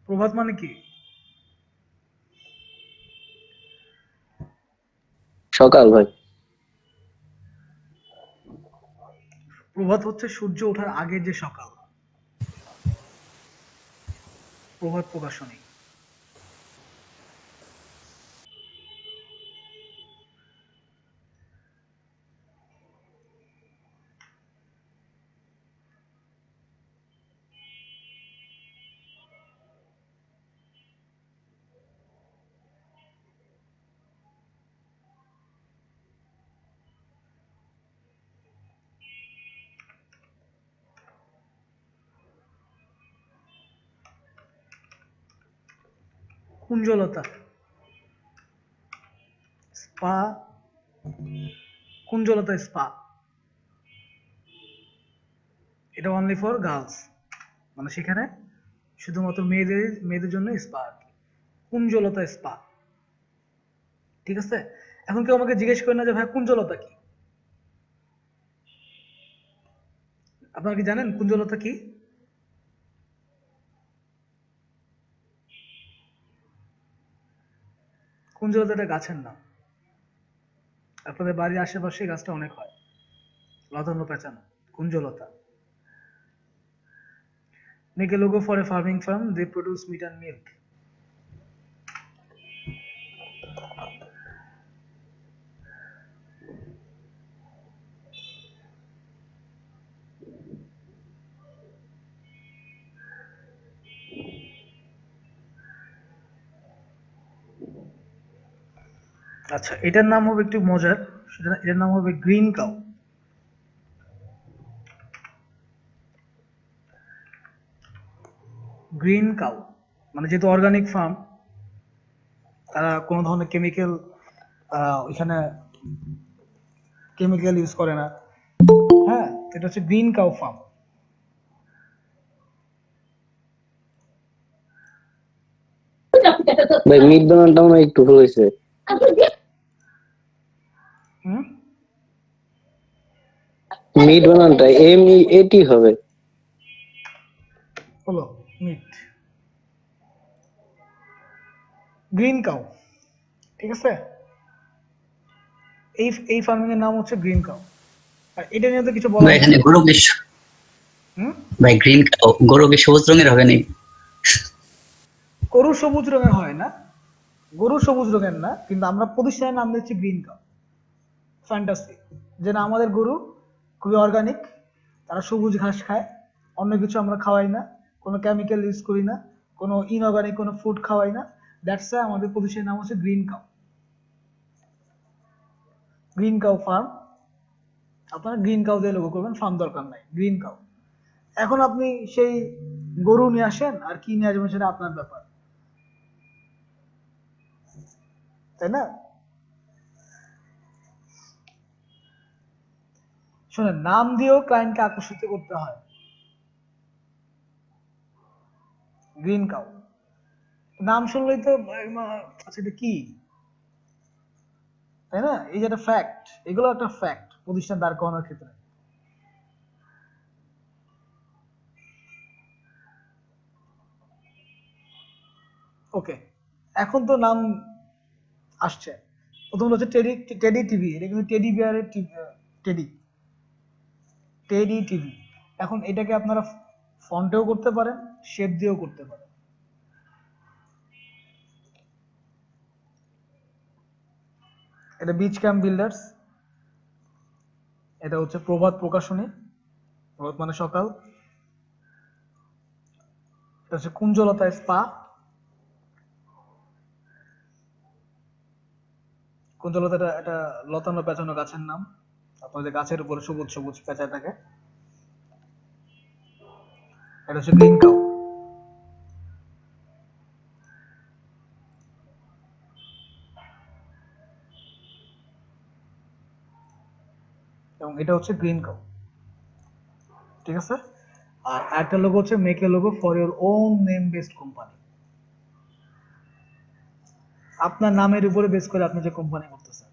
প্রভাত মানে কি? সকাল ভাই। প্রভাত হচ্ছে সূর্য ওঠার আগে যে সকাল, প্রভাত প্রকাশনী। কুঞ্জলতা, স্পা, কুঞ্জলতা স্পা, এটা অনলি ফর গার্লস, মানে সেখানে শুধুমাত্র মেয়েদের মেয়েদের জন্য স্পা আর কি। কুঞ্জলতা স্পা, ঠিক আছে। এখন কেউ আমাকে জিজ্ঞেস করে না যে ভাই কুঞ্জলতা কি, আপনারা কি জানেন কুঞ্জলতা কি? কুঞ্জলতা একটা গাছের নাম, আপনাদের বাড়ির আশেপাশে এই গাছটা অনেক হয়, লতানো পেঁচানো, কুঞ্জলতা। Make a logo for a farming farm, they produce meat and milk. আচ্ছা, এটার নাম হবে একটু মজার, সেটা এটার নাম হবে গ্রিন কাউ। গ্রিন কাউ মানে যেহেতু অর্গানিক ফার্ম, তারা কোনো ধরনের কেমিক্যাল এখানে কেমিক্যাল ইউজ করে না। হ্যাঁ, এটা হচ্ছে গ্রিন কাউ ফার্ম। ভাই মিড বানানটা মনে হয় একটু ভুল হয়েছে। হুম, মিড বানানটা এম ই এটি হবে। হলো মিট, গ্রিন কাউ, ঠিক আছে। এই এই ফার্মিং এর নাম হচ্ছে গ্রিন কাউ। আর এটা নিয়ে তো কিছু বলা ভাই এখানে হচ্ছে। গরু কি হুম, ভাই গ্রিন গরু কি সবুজ রঙের হবে নাকি? গরু সবুজ রঙের হয় না, গরু সবুজ রঙের না, কিন্তু আমরা প্রতিষ্ঠানের নাম দিচ্ছি গ্রিন কাউ। ফ্যান্টাসি, যে না আমাদের গরু খুবই অর্গানিক, তারা সবুজ ঘাস খায়, অন্য কিছু আমরা খাওয়াই না, কোনো কেমিক্যাল ইউজ করি না, কোনো ইনঅর্গানিক কোনো ফুড খাওয়াই না। দ্যাটস ওয়াই আমাদের প্রতিষ্ঠানের নাম হচ্ছে green cow, green cow farm. আপনারা গ্রিন কাউ দিয়ে লোগো করবেন, ফার্ম দরকার নাই, গ্রিন কাউ। এখন আপনি সেই গরু নিয়ে আসেন আর কি নিয়ে আসবেন সেটা আপনার ব্যাপার, তাই না? শোনেন, নাম দিয়েও ক্লায়েন্টকে আকর্ষিত করতে হয়। গ্রিন কাউ নাম শুনলেই তো আচ্ছা এটা কি, তাই না? এই যে একটা ফ্যাক্ট, এগুলো একটা ফ্যাক্ট প্রতিষ্ঠান দাঁড় করানোর ক্ষেত্রে। ওকে, এখন তো নাম আসছে। প্রথম হচ্ছে টেডি, টেডি টিভি, এটা কিন্তু টেডি বিয়ারের টেডি, টেডি টিভি। এখন এটাকে আপনারা ফন্টেও করতে পারেন, শেপ দিয়েও করতে পারেন। এটা বিচ ক্যাম্প বিল্ডার্স, এটা হচ্ছে প্রভাত প্রকাশনী, প্রভাত মানে সকাল। এটা হচ্ছে কুঞ্জলতা স্পা, কুঞ্জলতা এটা লতানো পেঁচানো গাছের নাম, আপনাদের গাছের উপরে সবুজ সবুজ পেঁচায় থাকে। এটা হচ্ছে গ্রিন কাউ, এবং এটা হচ্ছে গ্রিন কাউ, ঠিক আছে। আর একটা লোগো হচ্ছে make a logo for your own name based company, আপনার নামের উপরে বেস করে আপনি যে কোম্পানি করতেছেন।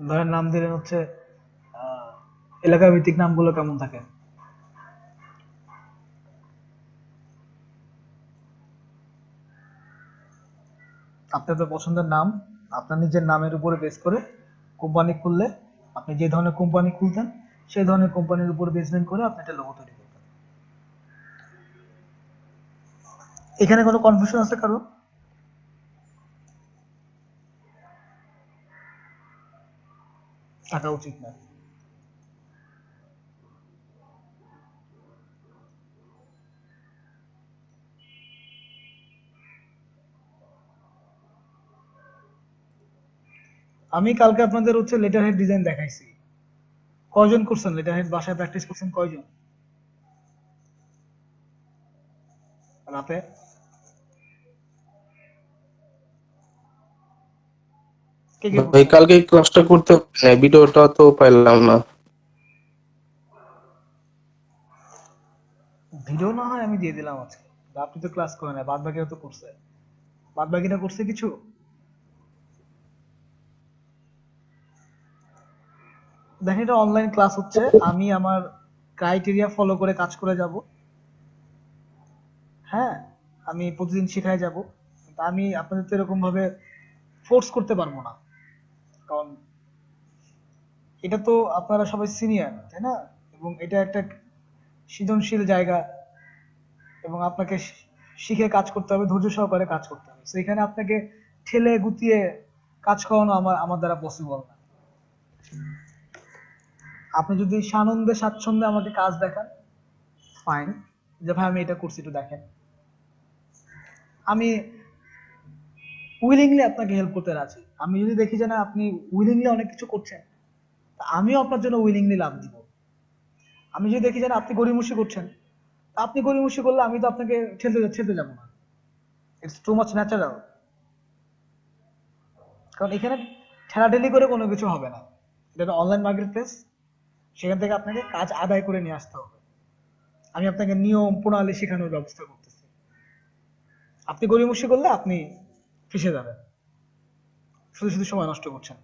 ধরেন নাম দিলেন হচ্ছে এলাকা ভিত্তিক নামগুলো কেমন থাকে? আপনার তো পছন্দের নাম, আপনার নিজের নামের উপরে বেস করে কোম্পানি খুললে, আপনি যে ধরনের কোম্পানি খুলতেন সেই ধরনের কোম্পানির উপর বেসমেন্ট করে আপনি একটা লোগো তৈরি করতেন। এখানে কোনো কনফিউশন আছে কারো? থাকা উচিত না। আমি কালকে আপনাদের হচ্ছে লেটার হেড ডিজাইন দেখাইছি, কয়জন করছেন লেটার হেড বাসায় প্র্যাকটিস করছেন কয়জন রাতে? কে কে ভাই করছেন? কালকে ক্লাসটা করতে ভিডিওটা তো পাইলাম না। ভিডিও না হয় আমি দিয়ে দিলাম আজকে, আপনি তো ক্লাস করেন না, বাদ বাকিরা তো করছে, বাদ বাকিরা করছে কিছু? দেখেন এটা অনলাইন ক্লাস হচ্ছে, আমি আমার ক্রাইটেরিয়া ফলো করে কাজ করে যাব। হ্যাঁ, আমি প্রতিদিন শেখায় যাব, কিন্তু আমি আপনাদের তো এরকম ভাবে ফোর্স করতে পারবো না, কারণ এটা তো আপনারা সবাই সিনিয়র, তাই না? এবং এটা একটা সৃজনশীল জায়গা, এবং আপনাকে শিখে কাজ করতে হবে, ধৈর্য সহকারে কাজ করতে হবে। তো এখানে আপনাকে ঠেলে গুতিয়ে কাজ করানো আমার দ্বারা পসিবল না। আপনি যদি সানন্দে স্বাচ্ছন্দ্যে আমাকে কাজ দেখান, ফাইন, যে ভাই আমি এটা করছি একটু দেখেন, আমি উইলিংলি আপনাকে হেল্প করতে রাজি। আমি যদি দেখি যে না আপনি উইলিংলি অনেক কিছু করছেন, তা আমিও আপনার জন্য উইলিংলি লাভ দিব। আমি যদি দেখি যে না আপনি গড়িমসি করছেন, তা আপনি গড়িমসি করলে আমি তো আপনাকে ঠেলতে যাবো না। It's too much natural. কারণ এখানে ঠেলাঠেলি করে কোনো কিছু হবে না, এটা অনলাইন মার্কেট প্লেস, সেখান থেকে আপনাকে কাজ আদায় করে নিয়ে আসতে হবে। আমি আপনাকে নিয়ম প্রণালী শেখানোর ব্যবস্থা করতেছি। আপনি গড়িমসি করলে আপনি ফেসে যাবেন, শুধু শুধু সময় নষ্ট করছেন।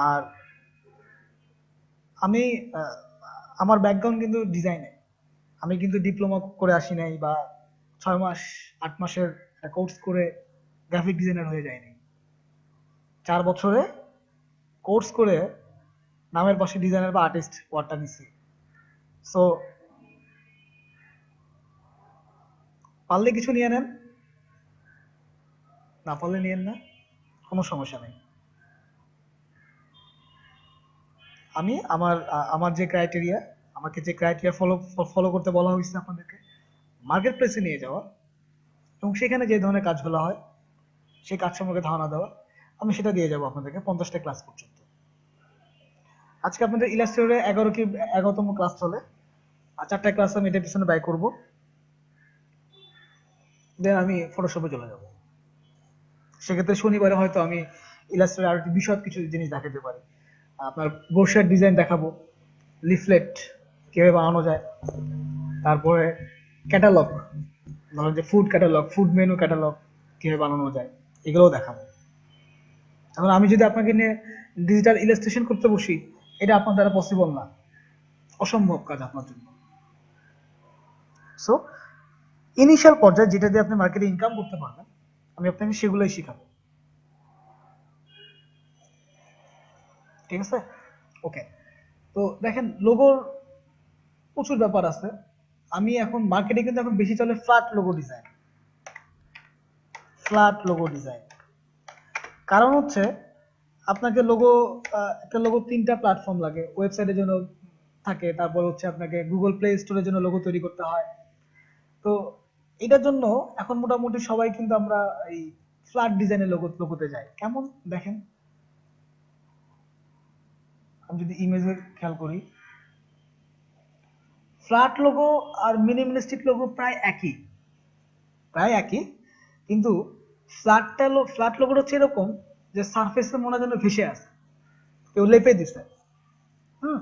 আর আমি আহ, আমার ব্যাকগ্রাউন্ড কিন্তু ডিজাইনে, আমি কিন্তু ডিপ্লোমা করে আসি নাই, বা 6 মাস 8 মাসের কোর্স করে গ্রাফিক ডিজাইনার হয়ে যায়নি। 4 বছরে কোর্স করে নামের পাশে ডিজাইনার বা আর্টিস্ট ওয়ার্ডটা নিছি। সো পারলে কিছু নিয়ে নেন, না পারলে নিয়েন না, কোনো সমস্যা নেই। আমি আমার যে ক্রাইটেরিয়া, আমাকে যে ক্রাইটেরিয়া ফলো করতে বলা হয়েছে আপনাদেরকে, মার্কেট প্লেসে নিয়ে যাওয়া এবং সেখানে যে ধরনের কাজগুলো হয় সেই কাজ সম্পর্কে ধারণা দেওয়া, আমি সেটা দিয়ে যাবো আপনাদেরকে 50টা ক্লাস পর্যন্ত। আজকে আপনাদের ইলাস্ট্রেটরে 11তম ক্লাস চলে, আর 4টা ক্লাস আমি এটার পিছনে ব্যয় করবো, দেন আমি ফটোশপে চলে যাব। সেক্ষেত্রে শনিবারে হয়তো আমি ইলাস্ট্রেটরে আরো বিশদ কিছু জিনিস দেখাতে পারি। আপনার ব্রোশার ডিজাইন দেখাবো, লিফলেট কিভাবে বানানো যায়, তারপরে ক্যাটালগ, ধরেন যে food catalogue, food menu catalogue কিভাবে বানানো যায়, এগুলোও দেখাবো। এখন আমি যদি আপনাকে নিয়ে ডিজিটাল ইলাস্ট্রেশন করতে বসি, এটা আপনার দ্বারা পসিবল না, অসম্ভব কাজ আপনার জন্য। সো ইনিশিয়াল পর্যায়ে যেটা দিয়ে আপনি মার্কেটে ইনকাম করতে পারবেন, আমি আপনাকে সেগুলোই শেখাবো। ঠিক আছে? ওকে। তো দেখেন লোগোর প্রচুর ব্যাপার আছে। আমি এখন মার্কেটে কিন্তু এখন বেশি চলে flat logo design, flat logo design. কারণ হচ্ছে আপনাকে লোগো, একটা লোগো 3টা প্ল্যাটফর্ম লাগে, ওয়েবসাইটের জন্য থাকে, তারপর হচ্ছে আপনাকে গুগল প্লে স্টোরের জন্য লোগো তৈরি করতে হয়। তো এটার জন্য এখন মোটামুটি সবাই কিন্তু আমরা এই ফ্ল্যাট ডিজাইনের লোগোতে যাই। কেমন দেখেন, আমি যদি ইমেজে খেয়াল করি, ফ্ল্যাট লোগো আর মিনিমালিস্টিক লোগো প্রায় একই, প্রায় একই, কিন্তু ফ্ল্যাট লোগোটা হচ্ছে এরকম যে সারফেসে মনে হয় যেন ভেসে আছে, কেউ লেপে দিছে। হুম।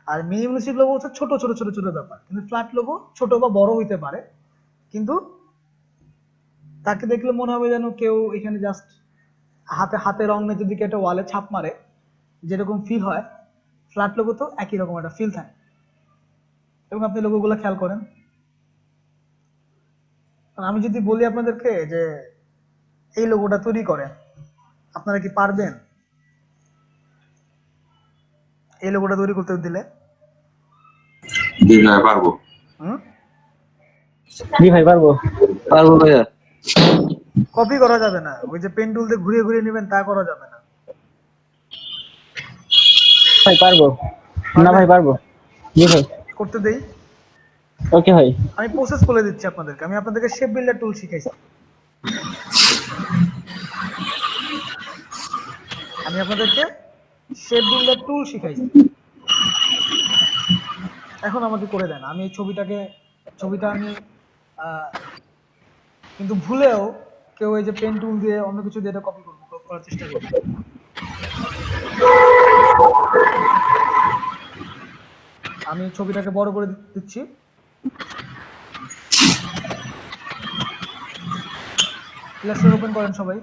আর মিনিমালিস্টিক লোগো হচ্ছে ছোট ছোট ছোট ছোট ব্যাপার, কিন্তু ফ্ল্যাট লোগো ছোট বা বড় হইতে পারে, কিন্তু তাকে দেখলে মনে হবে যেন কেউ এখানে জাস্ট হাতে হাতে রং নিয়ে যদি একটা ওয়ালে ছাপ মারে, যেরকম ফিল হয়, ফ্ল্যাট লোগো তো একই রকম একটা ফিল থাকে। এবং আপনি লোগোগুলো খেয়াল করেন, আর আমি যদি বলি আপনাদেরকে যে এই লোগোটা তৈরি করেন, আপনারা কি পারবেন এই লোগোটা তৈরি করতে দিলে? জি ভাই পারবো। হুম? জি ভাই পারবো। পারবো ভাইয়া। কপি করা যাবে না, ওই যে পেন টুল দিয়ে ঘুরিয়ে ঘুরিয়ে নেবেন তা করা যাবে না। ভাই পারবো। না ভাই পারবো। জি ভাই। করতে দেই, ওকে ভাই। আমি প্রসেস বলে দিচ্ছি আপনাদেরকে। আমি আপনাদেরকে শেপ বিল্ডার টুল শিখাইছি, আমি আপনাদেরকে শেপ বিল্ডার টুল শিখাইছি। এখন আমাকে করে দেন, আমি এই ছবিটা আমি আহ, কিন্তু ভুলেও কেউ এই যে পেন টুল দিয়ে অন্য কিছু দিয়ে এটা কপি করার চেষ্টা করবে। আমি ছবিটাকে বড় করে দিচ্ছি। ইলাস্ট্রেটর ওপেন করেন সবাই।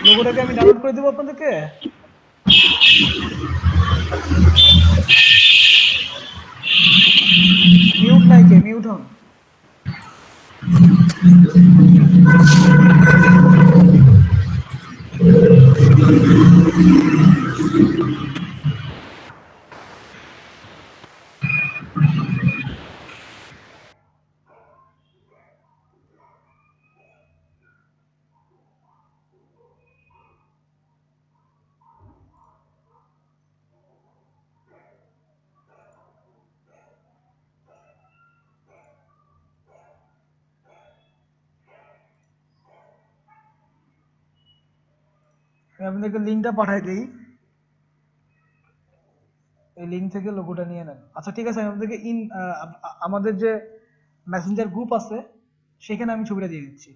লোগোটাকে আমি ডাউনলোড করে দেবো আপনাদেরকে। মিউট নাই কে? মিউট হন। আমি আপনাদেরকে লিঙ্কটা পাঠাই দিই, এই লিঙ্ক থেকে লোগোটা নিয়ে নেন। আচ্ছা ঠিক আছে, আমি আপনাদেরকে আমাদের যে মেসেঞ্জার গ্রুপ আছে সেখানে আমি ছবিটা দিয়ে দিচ্ছি।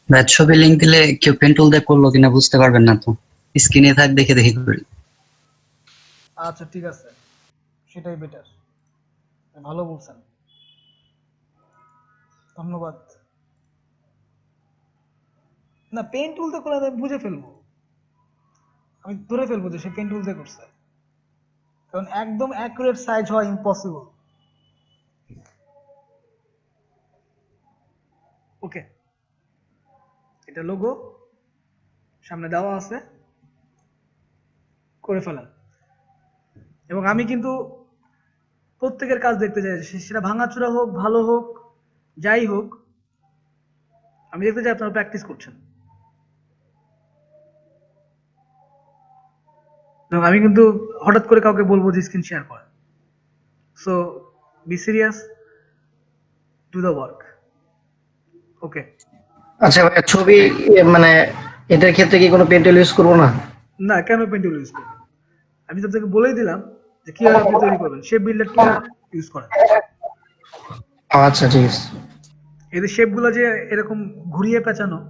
ভাই ছবি লিংক দিলে কেউ পেন টুল দিয়ে করলো কিনা বুঝতে পারবেন না তো, স্ক্রিনে থাক দেখে দেখে করি। আচ্ছা ঠিক আছে, সেটাই বেটার, ভালো বলছেন, ধন্যবাদ। না, পেন টুল দিয়ে করে আমি বুঝে ফেলবো, আমি ধরে ফেলবো যে সে পেন টুল দিয়ে করছে, কারণ একদম অ্যাকুরেট সাইজ হওয়া ইম্পসিবল। ওকে, এটা লোগো সামনে দেওয়া আছে, করে ফেলেন। এবং আমি কিন্তু প্রত্যেকের কাজ দেখতে চাই, সেটা ভাঙাচোরা হোক ভালো হোক যাই হোক, আমি দেখতে চাই আপনারা প্র্যাকটিস করছেন। এবং আমি কিন্তু হঠাৎ করে কাউকে বলবো যে স্ক্রিন শেয়ার করেন। So be serious, do the work. Okay. আচ্ছা ভাই ছবি মানে এটার ক্ষেত্রে কি কোনো পেন্টেল ইউজ করবো না? না, কেন পেন টুল ইউজ করবেন? আমি তো আপনাকে বলেই দিলাম যে কিভাবে আপনি তৈরি করবেন। শেপ বিল্ডার টুল ইউজ করেন। আচ্ছা ঠিক আছে। এদের শেপ গুলো যে এরকম ঘুরিয়ে পেঁচানো,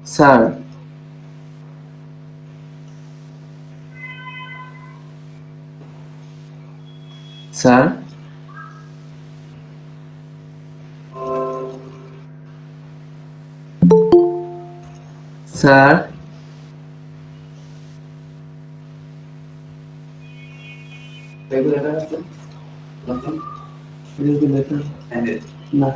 স্যার, স্যার, স্যার, না।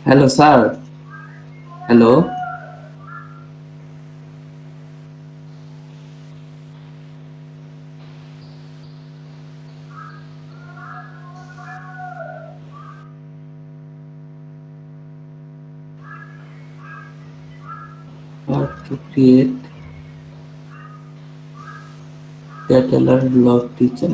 Hello sir, hello. How to create catalog block teacher.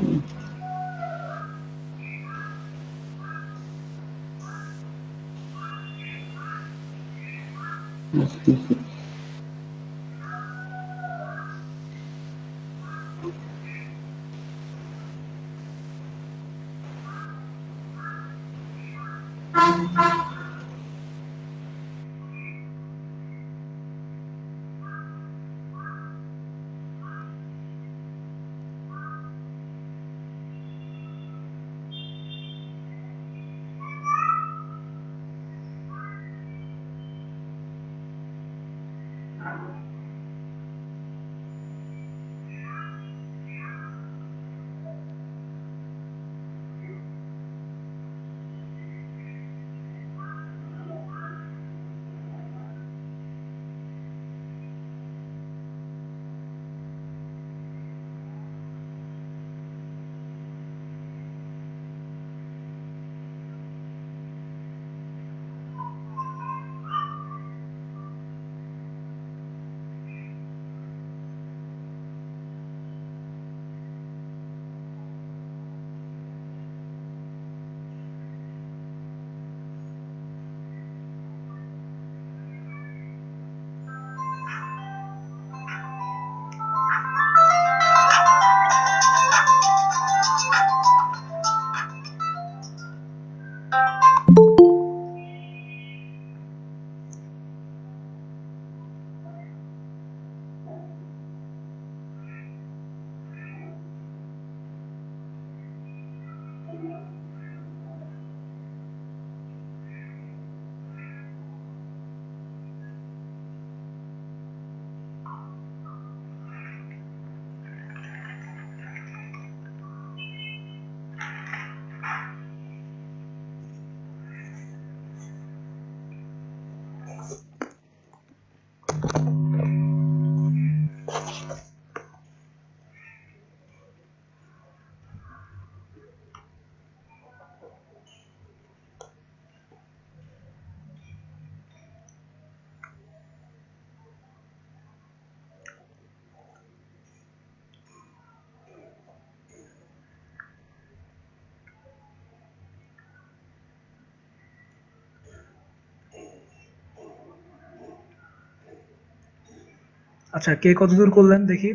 আচ্ছা, কে কতদূর করলেন দেখি?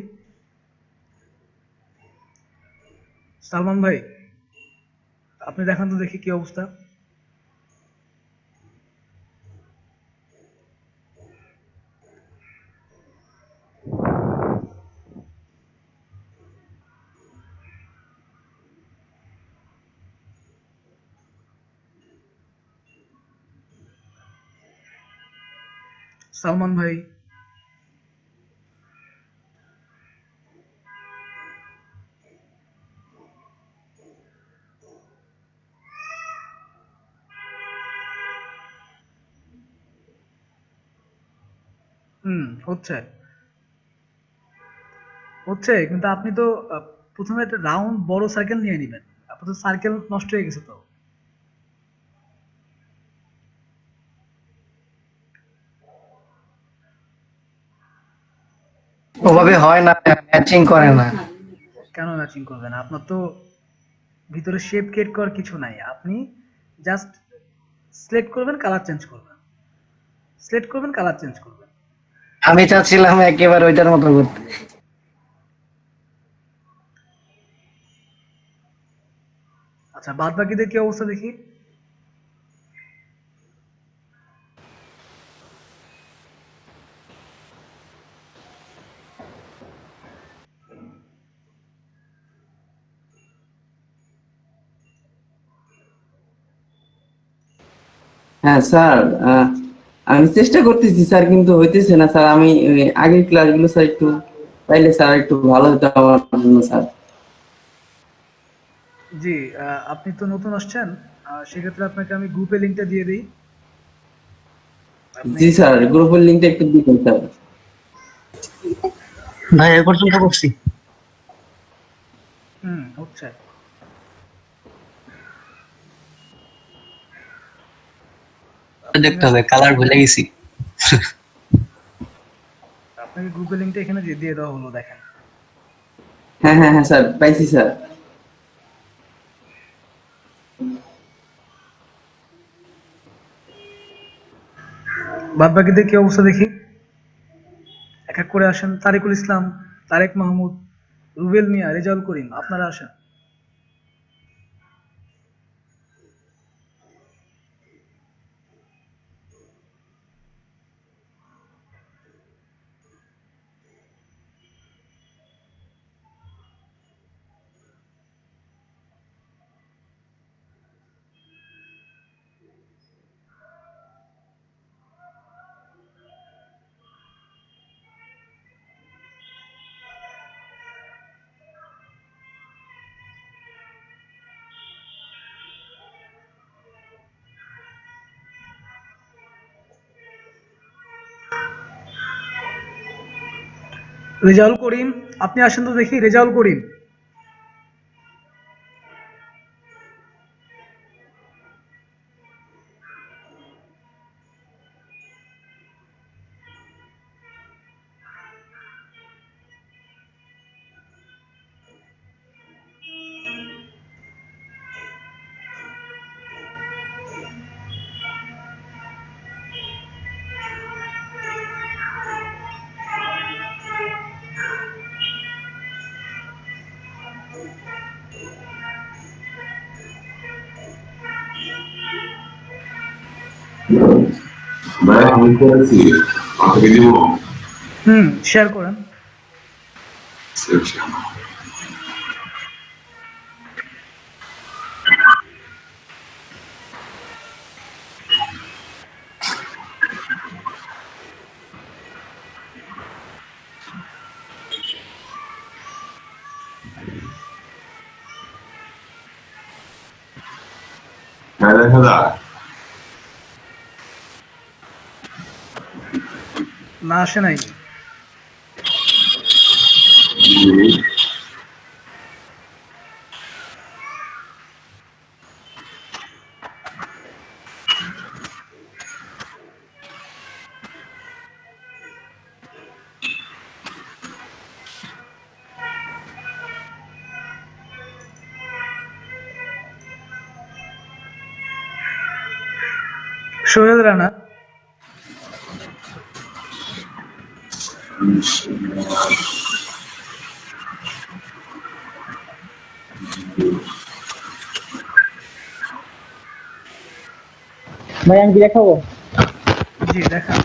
সালমান ভাই, আপনি দেখান তো দেখি কি অবস্থা। সালমান ভাই, হচ্ছে হচ্ছে কিন্তু আপনি তো প্রথমে একটা রাউন্ড বড় সার্কেল নিয়ে নেবেন। আপনার তো সার্কেল নষ্ট হয়ে গেছে তো। ওভাবে হয় না, ম্যাচিং করে না। কেন ম্যাচিং করবেন? আপনার তো ভিতরে শেপ ক্রিয়েট করার কিছু নাই। আপনি জাস্ট সিলেক্ট করবেন, কালার চেঞ্জ করবেন, সিলেক্ট করবেন, কালার চেঞ্জ করবেন। আমি চাচ্ছিলাম একেবারে ওইটার মতো করতে। আচ্ছা, বাদ বাকিদের কি অবস্থা দেখি। হ্যাঁ স্যার, আমি চেষ্টা করতেছি স্যার, কিন্তু হইতেছে না স্যার। আমি আগের ক্লাসগুলো স্যার একটু পাইলে স্যার একটু ভালো হতো আমার জন্য স্যার। জি, আপনি তো নতুন আসছেন, সেক্ষেত্রে আপনাকে আমি গ্রুপে লিঙ্কটা দিয়ে দিই। আপনি জি স্যার, গ্রুপের লিঙ্কটা একটু দিবেন স্যার। ভাই এ পর্যন্ত করছি। হচ্ছে। দেখতে হবে, কালার ভুলে গেছি। আপনাকে গুগল লিংকটা এখানে দিয়ে দিয়ে দেওয়া হলো, দেখেন। হ্যাঁ হ্যাঁ হ্যাঁ স্যার, পাইছি স্যার। বাদ বাকিদের কি অবস্থা দেখি, এক এক করে আসেন। তারিকুল ইসলাম, তারেক মাহমুদ, রুবেল মিয়া, রেজাউল করিম, আপনারা আসেন। রেজাউল করিম, আপনি আসেন তো দেখি, রেজাউল করিম। ভাই আমি করেছি, আপনাকে দিব। শেয়ার করেন। আচ্ছা। হ্যাঁ দেখা যায়। না আসে নাই। সোহেল রানা, ভাই আমি কি দেখাবো? জি দেখান।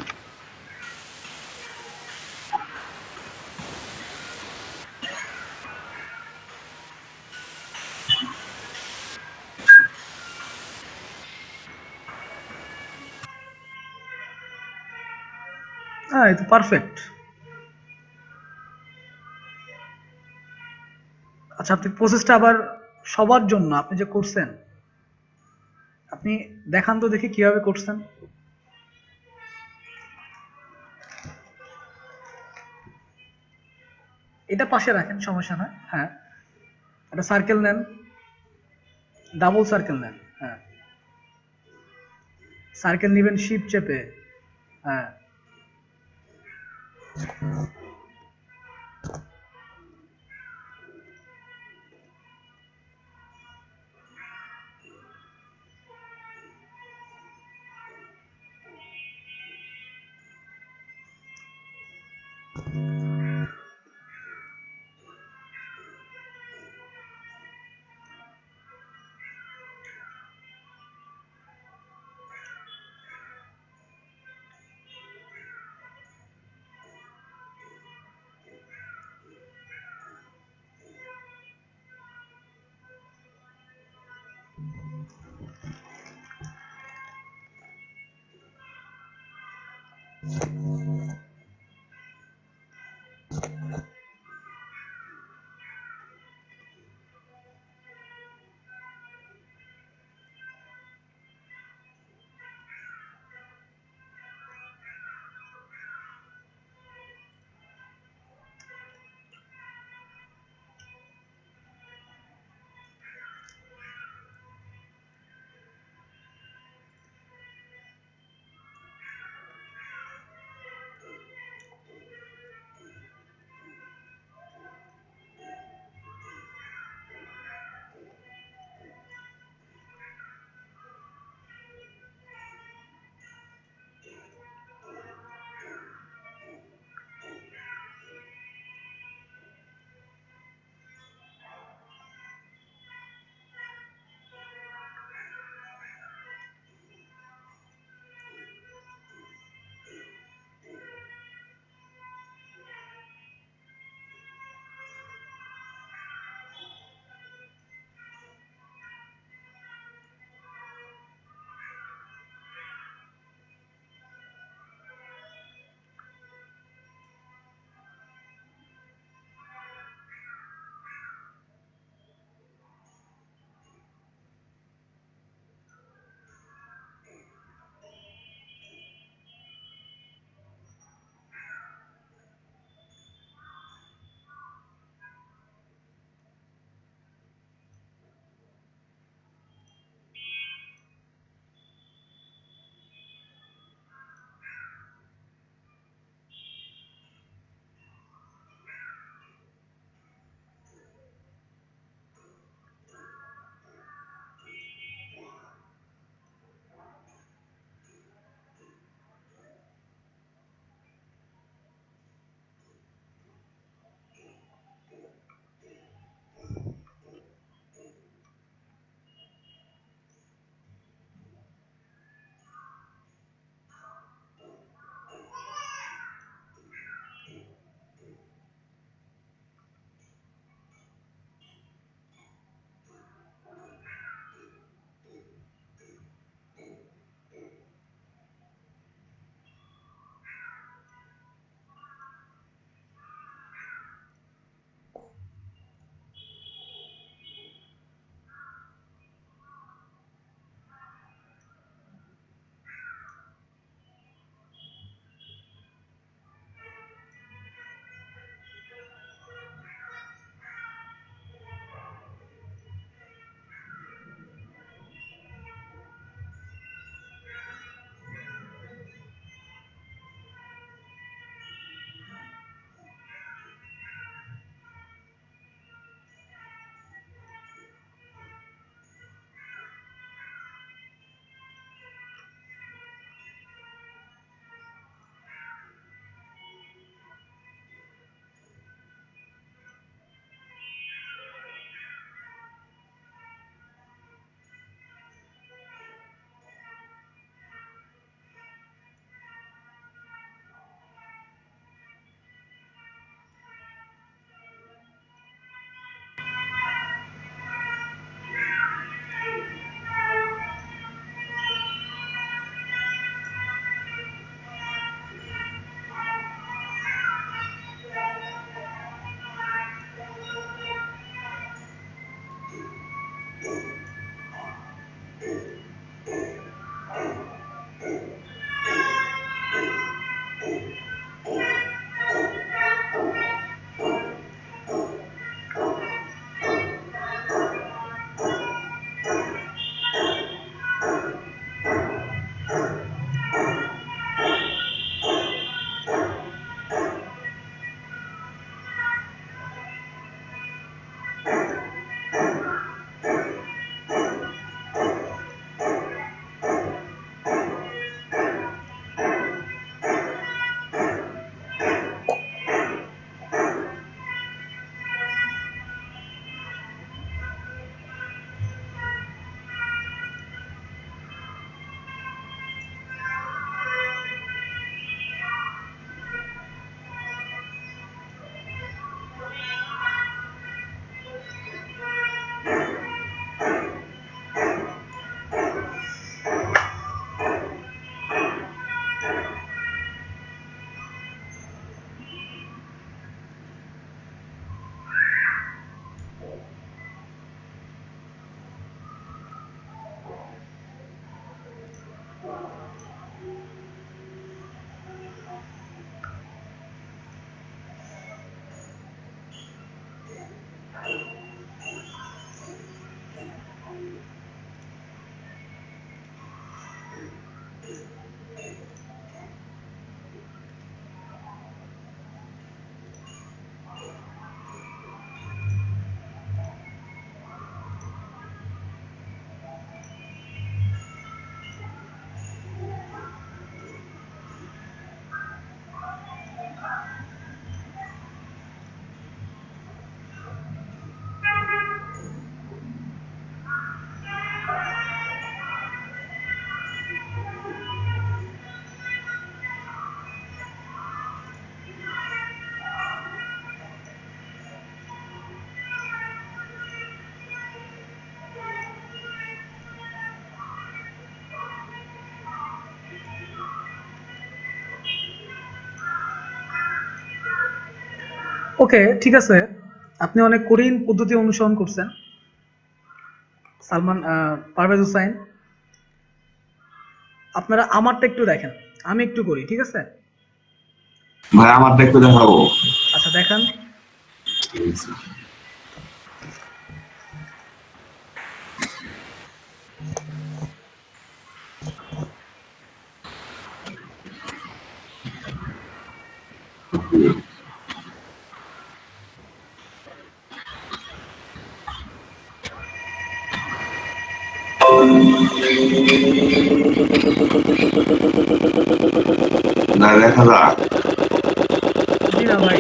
হ্যাঁ, এই তো পারফেক্ট। আচ্ছা, আপনি প্রসেসটা আবার সবার জন্য আপনি যে করছেন, আপনি দেখান তো দেখি কিভাবে করছেন। এটা পাশে রাখেন, সমস্যা না। হ্যাঁ, একটা সার্কেল নেন, ডাবল সার্কেল নেন। হ্যাঁ, সার্কেল নেবেন শিপ চেপে। হ্যাঁ, ওকে, ঠিক আছে। আপনি অনেক কঠিন পদ্ধতি অনুসরণ করছেন সালমান, পারভেজ হুসাইন। আপনারা আমারটা একটু দেখেন, আমি একটু করি, ঠিক আছে? ভাই আমারটা একটু দেখাবো। আচ্ছা দেখান। না দেখা যাক। জি না ভাই,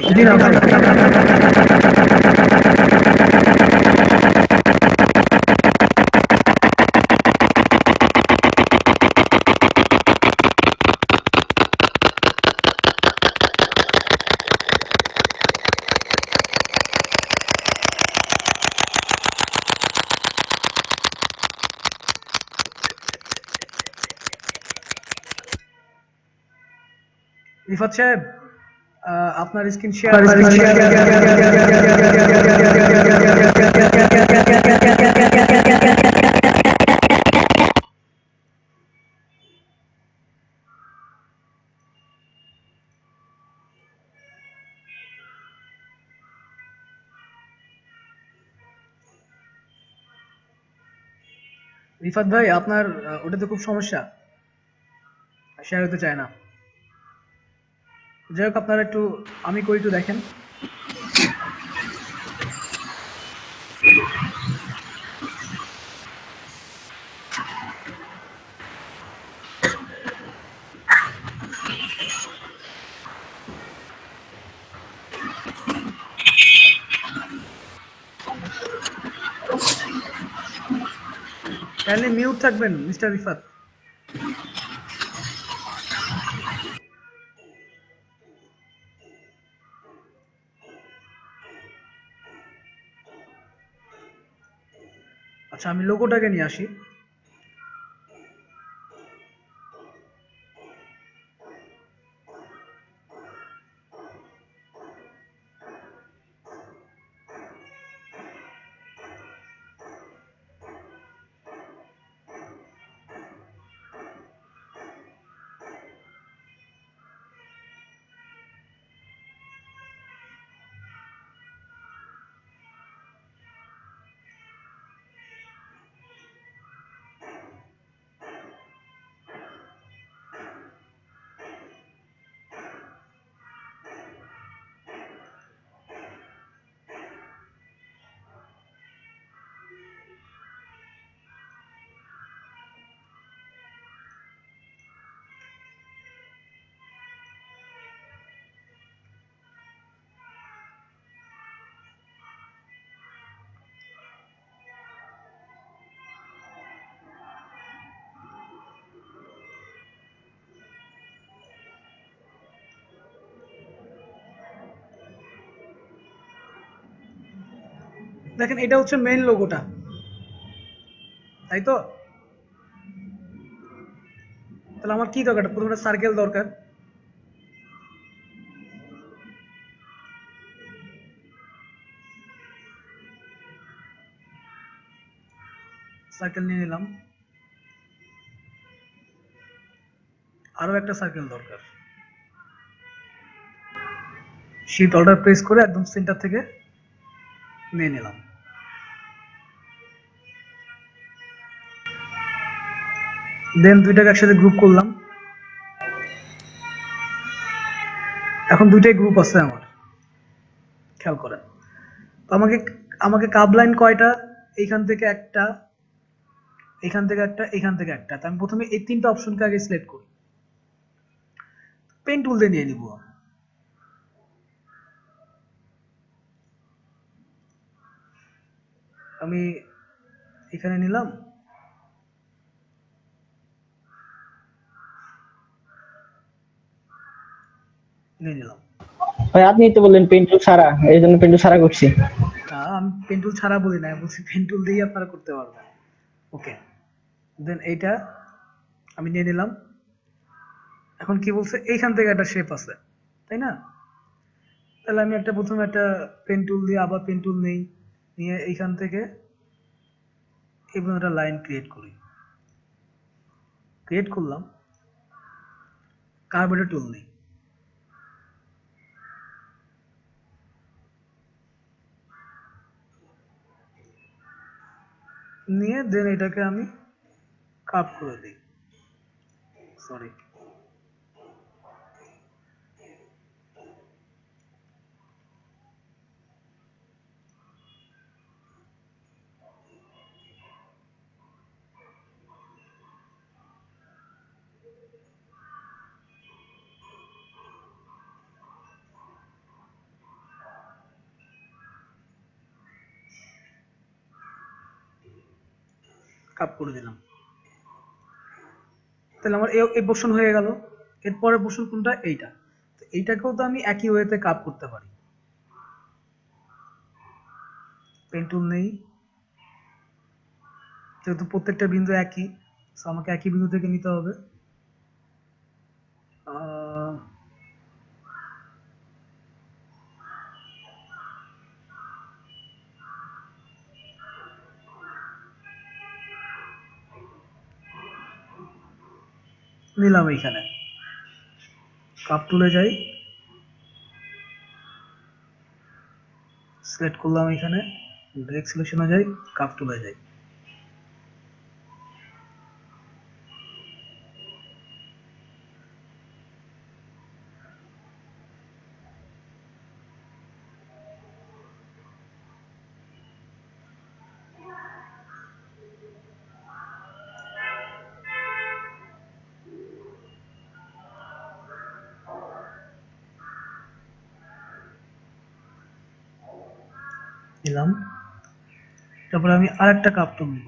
রিফাত সাহেব, আপনার স্ক্রিন শেয়ার। রিফাত ভাই, আপনার ওটাতে খুব সমস্যা, শেয়ার হতে চায় না। যাই হোক, আপনারা একটু, আমি করি, একটু দেখেন। কাইন্ডলি মিউট থাকবেন মিস্টার রিফাত। আচ্ছা, আমি লোগোটাকে নিয়ে আসি। দেখেন এটা হচ্ছে মেইন লোগোটা, তাই তো? তাহলে আমার কি দরকার? প্রথমে সার্কেল দরকার। সার্কেল নিয়ে নিলাম, আরো একটা সার্কেল দরকার। শিফট অল্টার প্রেস করে একদম সেন্টার থেকে নিয়ে নিলাম। দেন দুইটাকে একসাথে গ্রুপ করলাম। এখন দুইটাই গ্রুপ আছে আমার, খেয়াল করেন। তো আমাকে আমাকে কাব লাইন কয়টা? এইখান থেকে একটা, এখান থেকে একটা, এখান থেকে একটা। তো আমি প্রথমে এই তিনটা অপশনকে আগে সিলেক্ট করি, পেন টুল দিয়ে নিয়ে নিব। আমি এখানে নিলাম, নিয়ে নিলাম। ভাই আপনি তো বললেন পেন্টুল ছাড়া, এই জন্য পেন্টুল ছাড়া করছি। আমি পেন টুল ছাড়া বলি না, বলছি পেন টুল দিয়েই আপনারা করতে পারবেন। ওকে, দেন এইটা আমি নিয়ে নিলাম। এখন কি বলছে, এইখান থেকে একটা শেপ আছে, তাই না? তাহলে আমি একটা প্রথমে একটা পেন টুল দিয়ে আবার পেন টুল নেই, নিয়ে এইখান থেকে এবং একটা লাইন ক্রিয়েট করি। ক্রিয়েট করলাম, কার্বনের টুল নেই, নিয়ে দেন এটাকে আমি কাপ করে দিই। সরি, কাপ করে দিলাম। তাহলে আমার এই পোর্শন হয়ে গেল। এরপরের পোর্শন কোনটা? এইটা। তো এইটাকেও তো আমি একই ওয়েতে কাপ করতে পারি। পেন টুল নেই, যেহেতু প্রত্যেকটা বিন্দু একই, so আমাকে একই বিন্দু থেকে নিতে হবে। আহ, নিলাম এইখানে, কাপ তুলে যাই, সিলেক্ট করলাম এখানে, ডাইরেক্ট সিলেকশনে যাই, কাপ তুলে যাই। নিলাম, তারপরে আমি আরেকটা কাপ তুলব।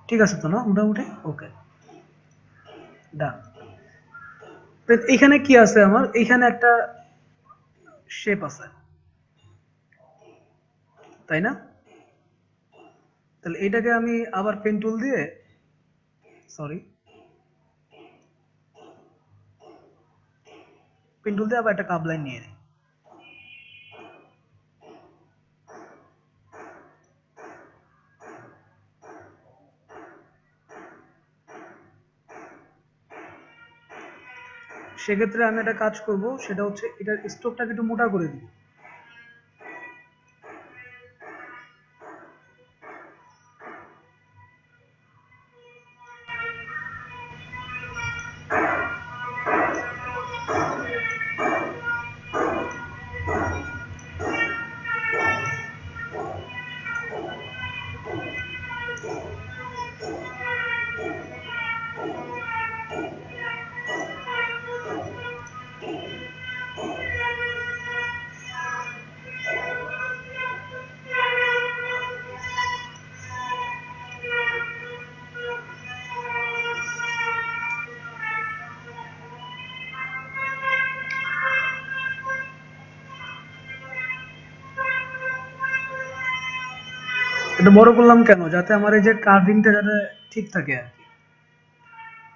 ঠিক আছে তো না, মোটামুটি ওকে, ডান। এইখানে কি আছে আমার? এইখানে একটা শেপ আছে, তাই না? তাহলে এটাকে আমি আবার পেন টুল দিয়ে, সরি, পেন টুল দিয়ে আবার একটা কাপ লাইন নিয়ে নিই। সেক্ষেত্রে আমি একটা কাজ করব, সেটা হচ্ছে এটার স্ট্রোকটাকে একটু মোটা করে দিব। এটা বড় করলাম কেন, যাতে আমার এই যে কার্ভিংটা যাতে ঠিক থাকে আর কি।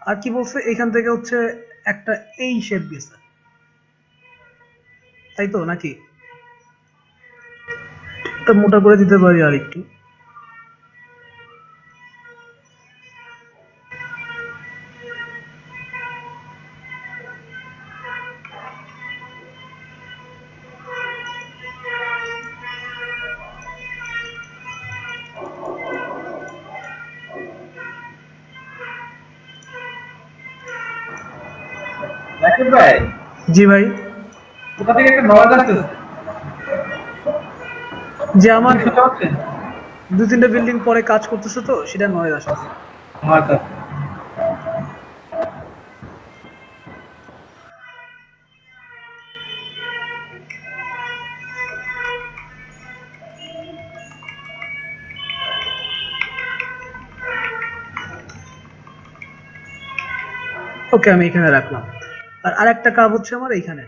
আর কি বলছে এখান থেকে হচ্ছে একটা এই শেপ গেছে, তাই তো নাকি? এটা মোটা করে দিতে পারি আর একটু। রাকিব ভাই, জি ভাই। কোথা থেকে একটা নয়েজ আসতেছে, যে আমার আপনি শুনতে পাচ্ছেন? 2-3টা বিল্ডিং পরে কাজ করতেছে তো সেটা নয় আসতেছে। আচ্ছা, ওকে, আমি এখানে রাখলাম। আর আরেকটা কাপ হচ্ছে আমার এইখানে,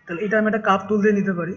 তাহলে এটা আমি একটা কাপ টুল দিয়ে নিতে পারি।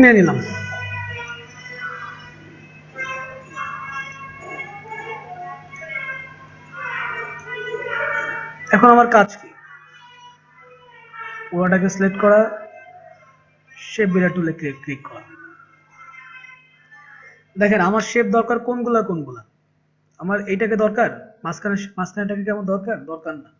নিয়ে নিলাম। এখন আমার কাজ কি? ওটাকে সিলেক্ট করা, শেপ বিরাট টুলে ক্লিক করা। দেখেন আমার শেপ দরকার কোনগুলা কোনগুলা। আমার এইটাকে দরকার, মাঝখানেটাকে কি আমার দরকার? দরকার না।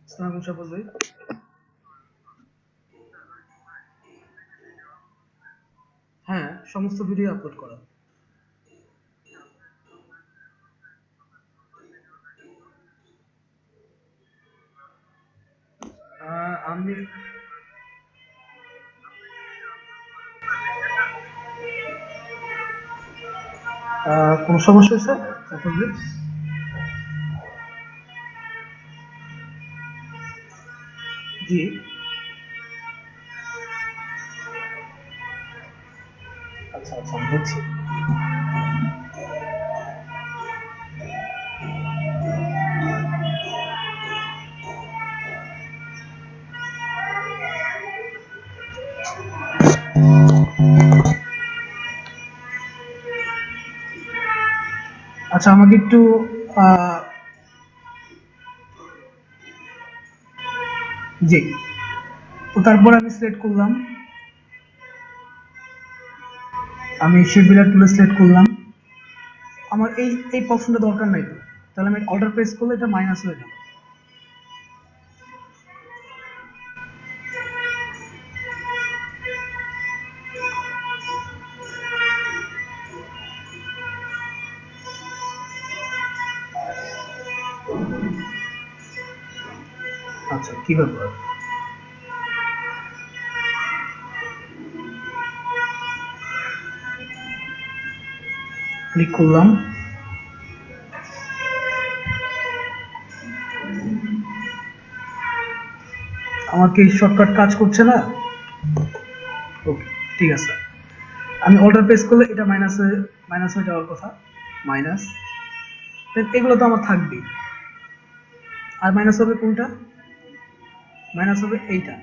আসসালামু আলাইকুম শাহবাজ ভাই। হ্যাঁ, সমস্ত ভিডিও আপলোড করা। আমি কোন সমস্যা হয়েছে শাহবাজ ভাই? জি। আচ্ছা আচ্ছা, আমি বুঝছি। আচ্ছা, আমাকে একটু আহ, জি। তো তারপর আমি সিলেক্ট করলাম, আমি শেপ বিল্ডার টুলে সিলেক্ট করলাম। আমার এই অপশনটা দরকার নাই তো, তাহলে আমি অল্টার প্রেস করলে এটা মাইনাস হয়ে যাবে। আচ্ছা, কি ব্যাপার? ক্লিক করলাম, আমার কি শর্টকাট কাজ করছে না? ওকে, ঠিক আছে। আমি অল্টার প্রেস করলে এটা মাইনাস হয়ে যাওয়ার কথা, মাইনাস। এগুলো তো আমার থাকবেই। আর মাইনাস হবে কোনটা? মাইনাস হবে এইটা,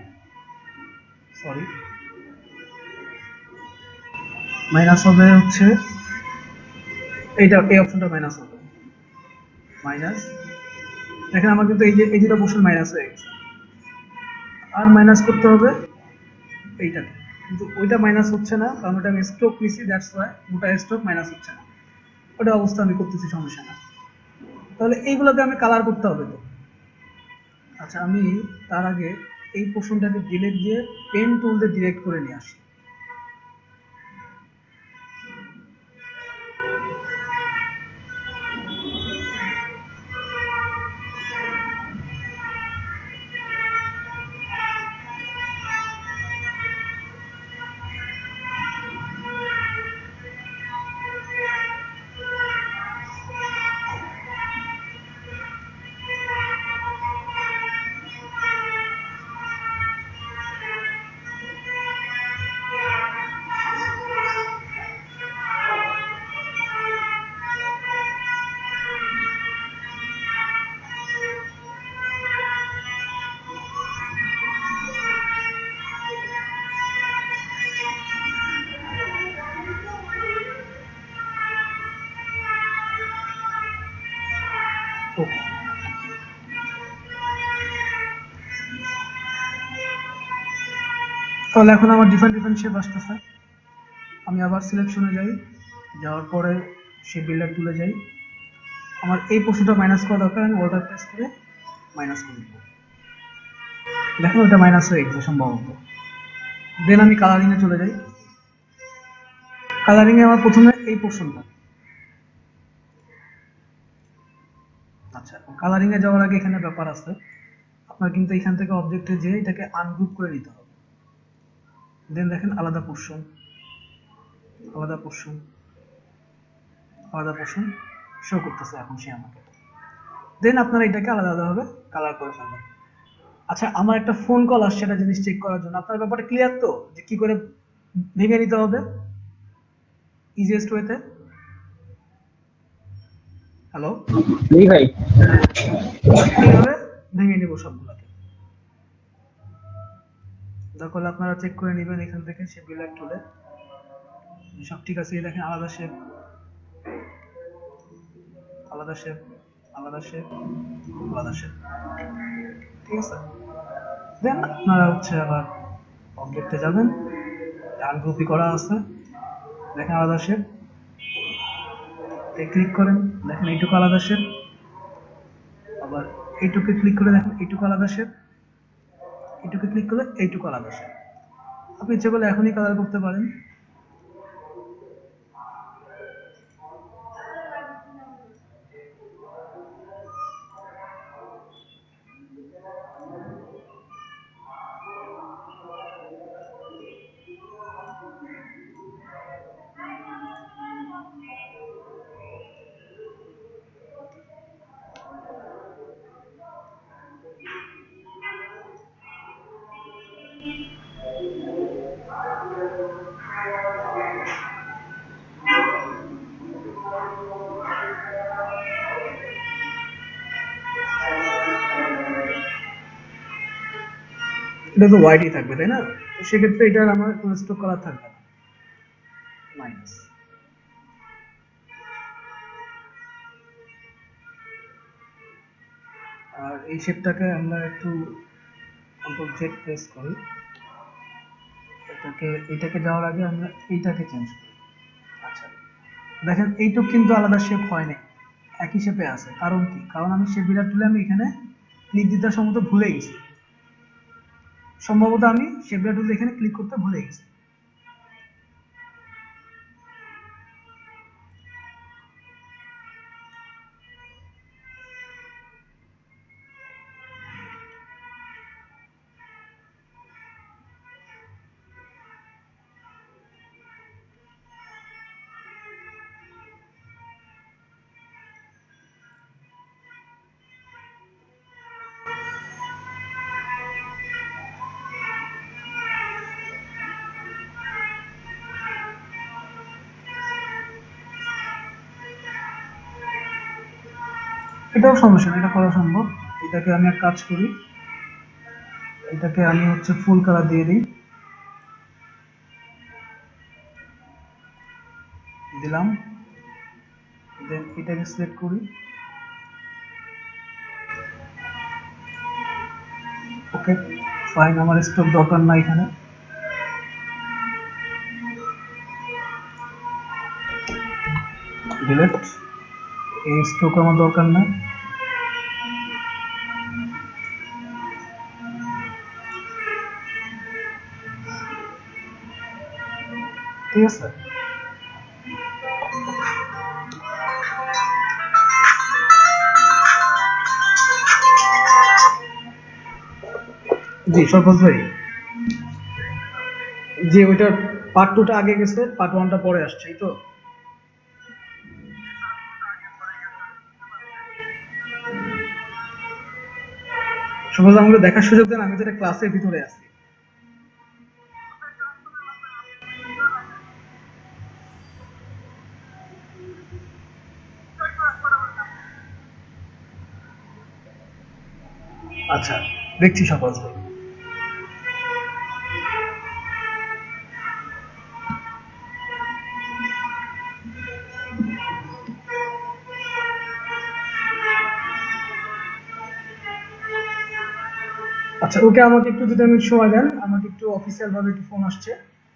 সরি, মাইনাস হবে হচ্ছে এইটা, এই অপশনটা মাইনাস হবে। মাইনাস, দেখেন আমার কিন্তু এই দুটো পোর্শন মাইনাস হয়ে গেছে। আর মাইনাস করতে হবে এইটাকে, কিন্তু ওইটা মাইনাস হচ্ছে না কারণ ওটা আমি স্ট্রোক নিছি, দ্যাটস ওয়াই ওটা স্ট্রোক মাইনাস হচ্ছে না। ওটা অবস্থা আমি করতেছি, সমস্যা না। তাহলে এইগুলোতে আমি কালার করতে হবে তো। আচ্ছা, আমি তার আগে এই পোর্শনটাকে ডিলিট দিয়ে পেন টুল দিয়ে ডিরেক্ট করে নিয়ে আসি। ওকে, তাহলে এখন আমার ডিফারেন্ট ডিফারেন্ট শেপ আসতেছে। আমি আবার সিলেকশনে যাই, যাওয়ার পরে শেপ বিল্ডার টুলে যাই। আমার এই পোর্শনটা মাইনাস করা দরকার, আমি অল্টার প্রেস করে মাইনাস করে দিব। দেখুন ওটা মাইনাস হয়ে গেছে সম্ভবত। দেন আমি কালারিং এ চলে যাই। কালারিং এ আমার প্রথমে এই পোর্শনটা, আচ্ছা কালারিং এ যাওয়ার আগে এখানে ব্যাপার আছে, আপনার কিন্তু এখান থেকে অবজেক্টে যেয়ে এটাকে আনগ্রুপ করে নিতে হবে। দেন দেখেন আলাদা পোর্শন, আলাদা পোর্শন, আলাদা পোর্শন শো করতেছে এখন সে আমাকে। দেন আপনারা এটাকে আলাদা আলাদাভাবে কালার করে ফেলবেন। আচ্ছা, আমার একটা ফোন কল আসছে, একটা জিনিস চেক করার জন্য। আপনার ব্যাপারটা ক্লিয়ার তো, যে কি করে ভেঙে নিতে হবে ইজিয়েস্ট ওয়েতে? হ্যালো, জি ভাই। এইভাবে ভেঙে নিব সবগুলোকে। দরকার হলে আপনারা চেক করে নেবেন এখান থেকে শেপ বিল্ডার টুলে সব ঠিক আছে। এই দেখেন আলাদা শেপ, আলাদা শেপ, আলাদা শেপ, আলাদা শেপ, ঠিক আছে। দেন আপনারা হচ্ছে আবার অবজেক্টে যাবেন, আনগ্রুপই করা আছে, দেখেন আলাদা শেপ, ক্লিক করেন, দেখেন এইটুকু আলাদা শেপ, আবার এইটুকে ক্লিক করে দেখেন এইটুকু আলাদা শেপ, এইটুকে ক্লিক করলে এইটুকু আলাদা শেপ। আপনি ইচ্ছে করলে এখনই কালার করতে পারেন। এটা তো হোয়াইটই থাকবে তাই না? তো সেক্ষেত্রে এটার আমার কোনো স্ট্রোক কালার থাকবে না, মাইনাস। আর এই শেপটাকে আমরা একটু কন্ট্রোল জেড প্রেস করি, এটাকে যাওয়ার আগে আমরা এইটাকে চেঞ্জ করি। আচ্ছা দেখেন এইটুক কিন্তু আলাদা শেপ হয় নাই, একই শেপে আছে। কারণ কি? কারণ আমি শেপ বিল্ডার টুলে আমি এখানে ক্লিক দিতে সম্ভবত ভুলে গেছি, সম্ভবত আমি শেপ বিল্ডার টুলে এখানে ক্লিক করতে ভুলে গেছি। এটাও সমস্যা না, এটা করা সম্ভব। এটাকে আমি এক কাজ করি, এটাকে আমি হচ্ছে ফুল কালার দিয়ে দিই, দিলাম। দেন এটাকে সিলেক্ট করি, ওকে ফাইন, আমার স্টক দরকার না এখানে। ডিলেট, এই স্টক আমার দরকার না। ঠিক আছে, জি সরফত ভাই, যে ওইটার পার্ট 2টা আগে গেছে, পার্ট 1টা পরে আসছে, এই তো। সমাজ আমাকে দেখার সুযোগ দেন, আমি তো এটা ক্লাসের ভিতরে আছি। আচ্ছা, দেখছি সমাজ ভাই। আচ্ছা ওকে, আমাকে একটু 2 মিনিট সময় দেন, আমাকে একটু অফিসিয়াল ভাবে একটু ফোন আসছে।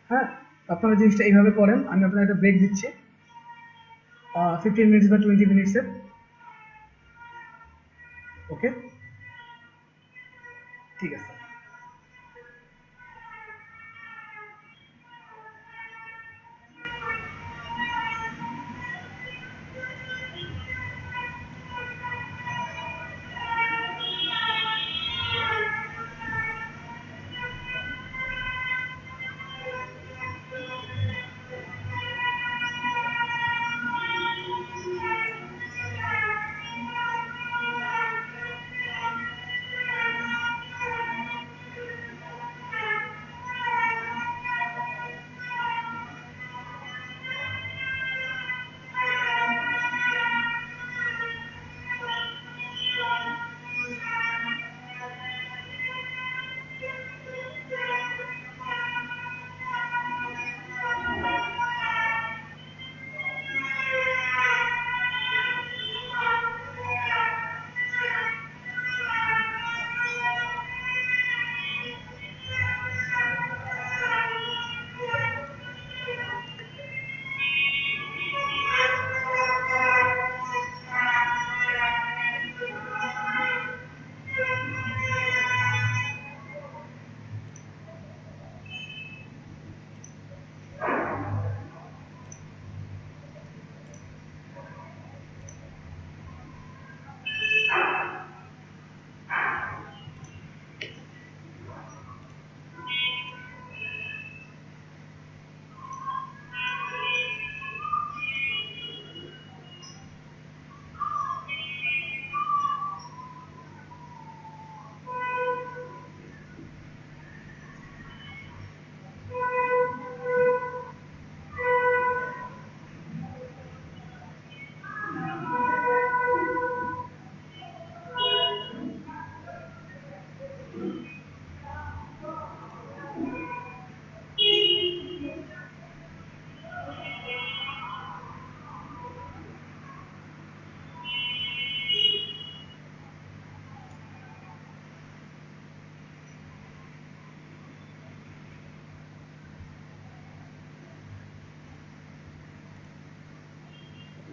হ্যাঁ, আপনারা জিনিসটা এইভাবে করেন, আমি আপনার একটা ব্রেক দিচ্ছি 15 মিনিটস বা 20 মিনিটসের। ওকে, ঠিক আছে।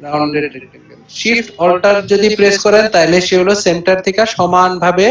রাউন্ডেড রেক্টেঙ্গেল, শিফট অল্টার যদি প্রেস করেন তাহলে সে হলো সেন্টার থেকে সমানভাবে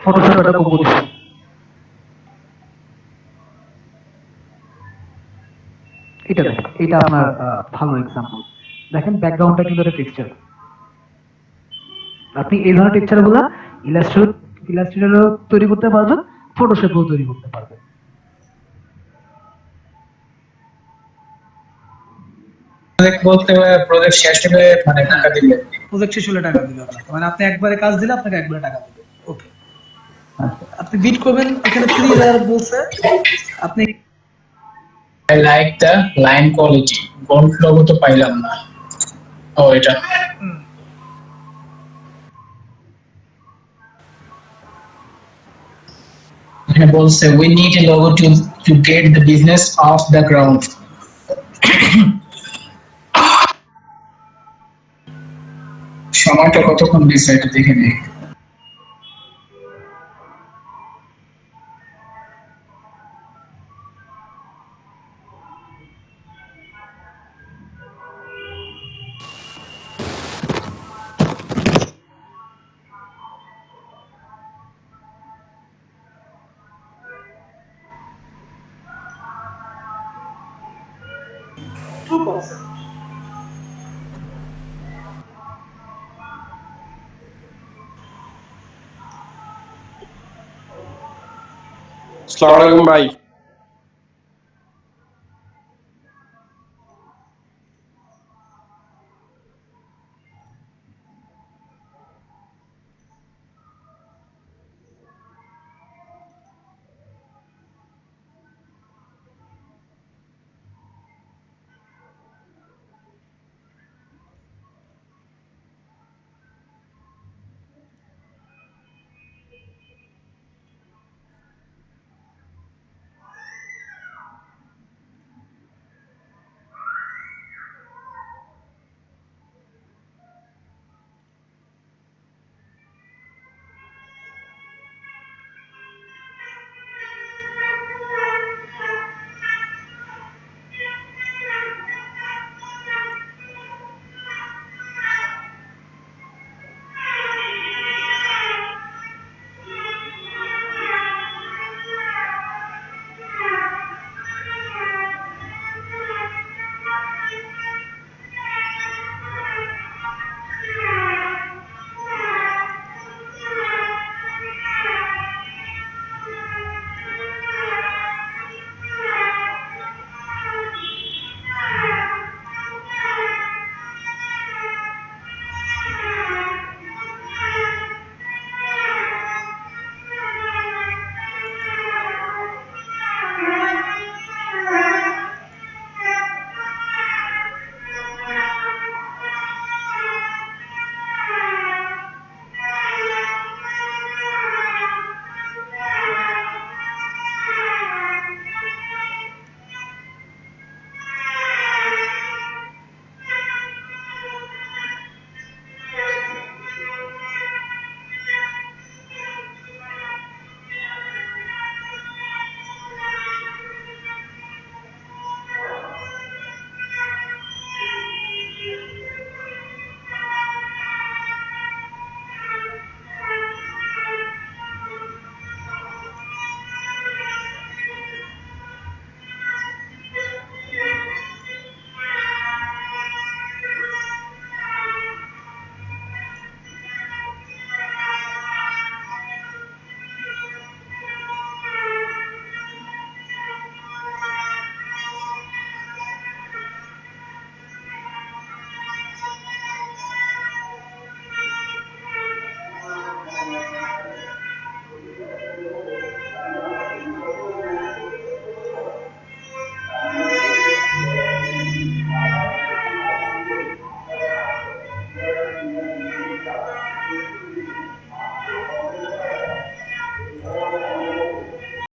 ফটোশপটা কম্পোজিশন। এটা দেখেন, এটা আপনার ভালো এক্সাম্পল। দেখেন ব্যাকগ্রাউন্ডটা কিন্তু একটা টেক্সচার। আপনি এই ধরনের টেক্সচারগুলো ইলাস্ট্রেটরও তৈরি করতে পারবেন, ফটোশপেও তৈরি করতে পারবেন। বলতে প্রজেক্ট শেষ হলে মানে টাকা দিলে প্রজেক্ট শেষ হলে টাকা দিবে আপনাকে, মানে আপনি একবারে কাজ দিলে আপনাকে একবারে টাকা দিবে। ওকে, আপনি বিট করবেন, এখানে 3000 বলছে, আপনি I like the line quality. Gold logo তো পাইলাম না। ও এটা। এখানে বলছে we need a logo to get the business off the ground. সময়টা কতক্ষণ দিছে এটা দেখে নিই। আসসালামু আলাইকুম ভাই।